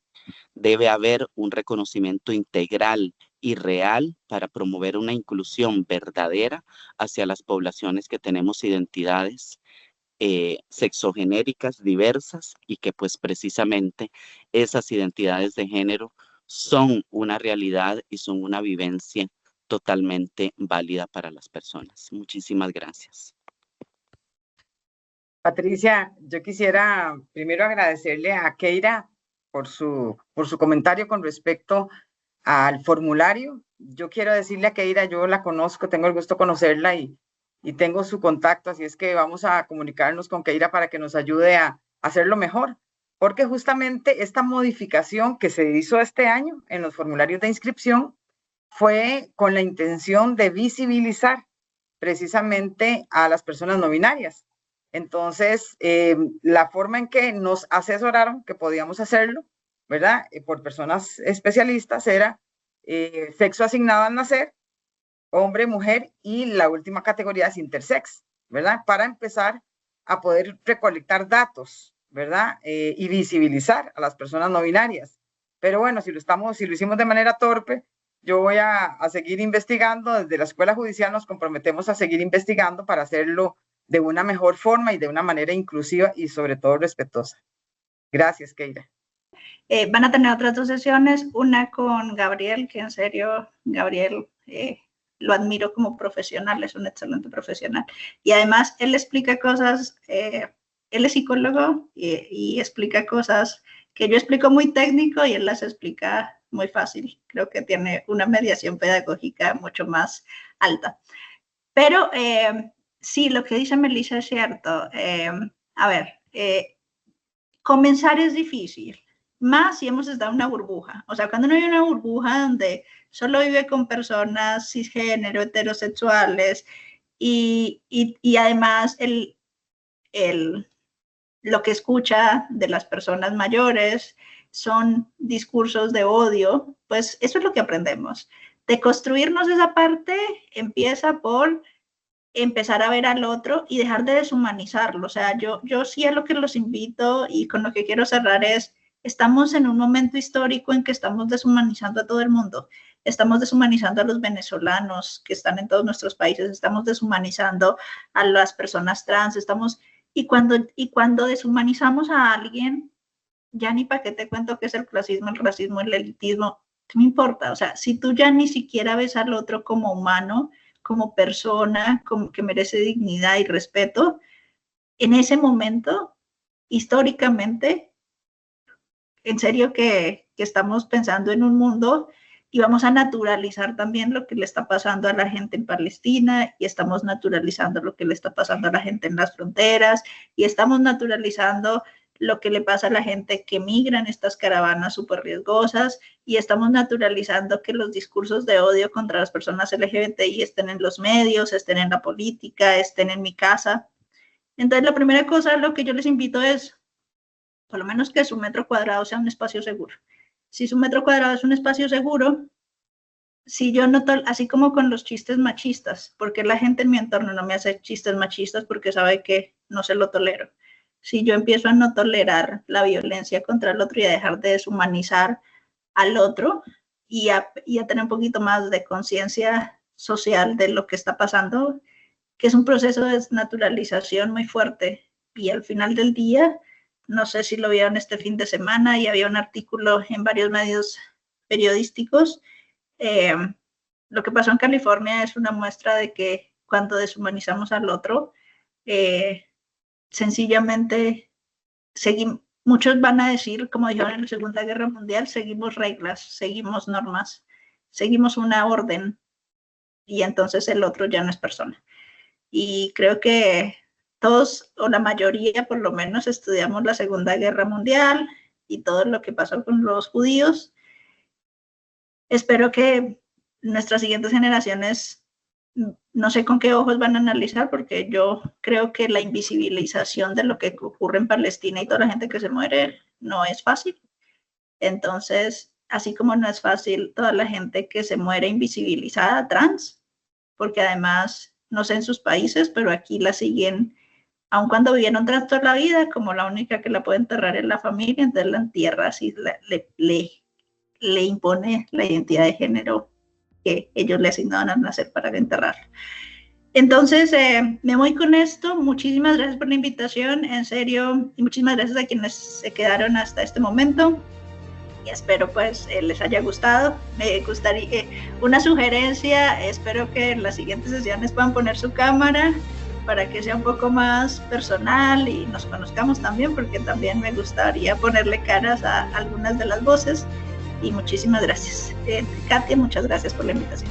Debe haber un reconocimiento integral y real para promover una inclusión verdadera hacia las poblaciones que tenemos identidades sexogenéricas diversas y que pues precisamente esas identidades de género son una realidad y son una vivencia totalmente válida para las personas. Muchísimas gracias. Patricia, yo quisiera primero agradecerle a Keira por su comentario con respecto al formulario. Yo quiero decirle a Keira, yo la conozco, tengo el gusto de conocerla y tengo su contacto, así es que vamos a comunicarnos con Keira para que nos ayude a hacerlo mejor, porque justamente esta modificación que se hizo este año en los formularios de inscripción fue con la intención de visibilizar precisamente a las personas no binarias. Entonces, la forma en que nos asesoraron que podíamos hacerlo, ¿verdad? Por personas especialistas era sexo asignado al nacer, hombre, mujer y la última categoría es intersex, ¿verdad? Para empezar a poder recolectar datos, ¿verdad? Y visibilizar a las personas no binarias. Pero bueno, si lo hicimos de manera torpe, yo voy a seguir investigando. Desde la Escuela Judicial nos comprometemos a seguir investigando para hacerlo de una mejor forma y de una manera inclusiva y sobre todo respetuosa. Gracias, Keira. Van a tener otras 2 sesiones, una con Gabriel, que en serio, Gabriel, lo admiro como profesional, es un excelente profesional. Y además, él explica cosas, él es psicólogo y explica cosas que yo explico muy técnico y él las explica muy fácil. Creo que tiene una mediación pedagógica mucho más alta. Pero sí, lo que dice Melissa es cierto. A ver, comenzar es difícil. Más si hemos estado en una burbuja. O sea, cuando uno vive en una burbuja donde solo vive con personas cisgénero, heterosexuales y además lo que escucha de las personas mayores son discursos de odio, pues eso es lo que aprendemos. De construirnos esa parte empieza por empezar a ver al otro y dejar de deshumanizarlo. O sea, yo sí a lo que los invito y con lo que quiero cerrar es, estamos en un momento histórico en que estamos deshumanizando a todo el mundo. Estamos deshumanizando a los venezolanos que están en todos nuestros países, estamos deshumanizando a las personas trans, y cuando deshumanizamos a alguien, ya ni para qué te cuento qué es el clasismo, el racismo, el elitismo, ¿qué me importa? O sea, si tú ya ni siquiera ves al otro como humano, como persona, como que merece dignidad y respeto, en ese momento, históricamente, en serio que estamos pensando en un mundo y vamos a naturalizar también lo que le está pasando a la gente en Palestina y estamos naturalizando lo que le está pasando a la gente en las fronteras y estamos naturalizando lo que le pasa a la gente que migra en estas caravanas súper riesgosas y estamos naturalizando que los discursos de odio contra las personas LGBTI estén en los medios, estén en la política, estén en mi casa. Entonces, la primera cosa, lo que yo les invito es, por lo menos que su metro cuadrado sea un espacio seguro. Si su metro cuadrado es un espacio seguro, si yo noto, así como con los chistes machistas, porque la gente en mi entorno no me hace chistes machistas porque sabe que no se lo tolero. Si yo empiezo a no tolerar la violencia contra el otro y a dejar de deshumanizar al otro y a tener un poquito más de conciencia social de lo que está pasando, que es un proceso de desnaturalización muy fuerte. Y al final del día, no sé si lo vieron este fin de semana y había un artículo en varios medios periodísticos. Lo que pasó en California es una muestra de que cuando deshumanizamos al otro, sencillamente muchos van a decir, como dijeron en la Segunda Guerra Mundial, seguimos reglas, seguimos normas, seguimos una orden y entonces el otro ya no es persona. Y creo que todos, o la mayoría por lo menos, estudiamos la Segunda Guerra Mundial y todo lo que pasó con los judíos. Espero que nuestras siguientes generaciones, no sé con qué ojos van a analizar, porque yo creo que la invisibilización de lo que ocurre en Palestina y toda la gente que se muere no es fácil. Entonces, así como no es fácil toda la gente que se muere invisibilizada trans, porque además, no sé en sus países, pero aquí la siguen, aun cuando vivieron trans toda la vida, como la única que la puede enterrar es la familia, entonces la entierra así, le impone la identidad de género que ellos le asignaron al nacer para enterrarlo. Entonces, me voy con esto. Muchísimas gracias por la invitación, en serio, y muchísimas gracias a quienes se quedaron hasta este momento. Y espero pues les haya gustado. Me gustaría una sugerencia, espero que en las siguientes sesiones puedan poner su cámara para que sea un poco más personal y nos conozcamos también, porque también me gustaría ponerle caras a algunas de las voces. Y muchísimas gracias. Katia, muchas gracias por la invitación.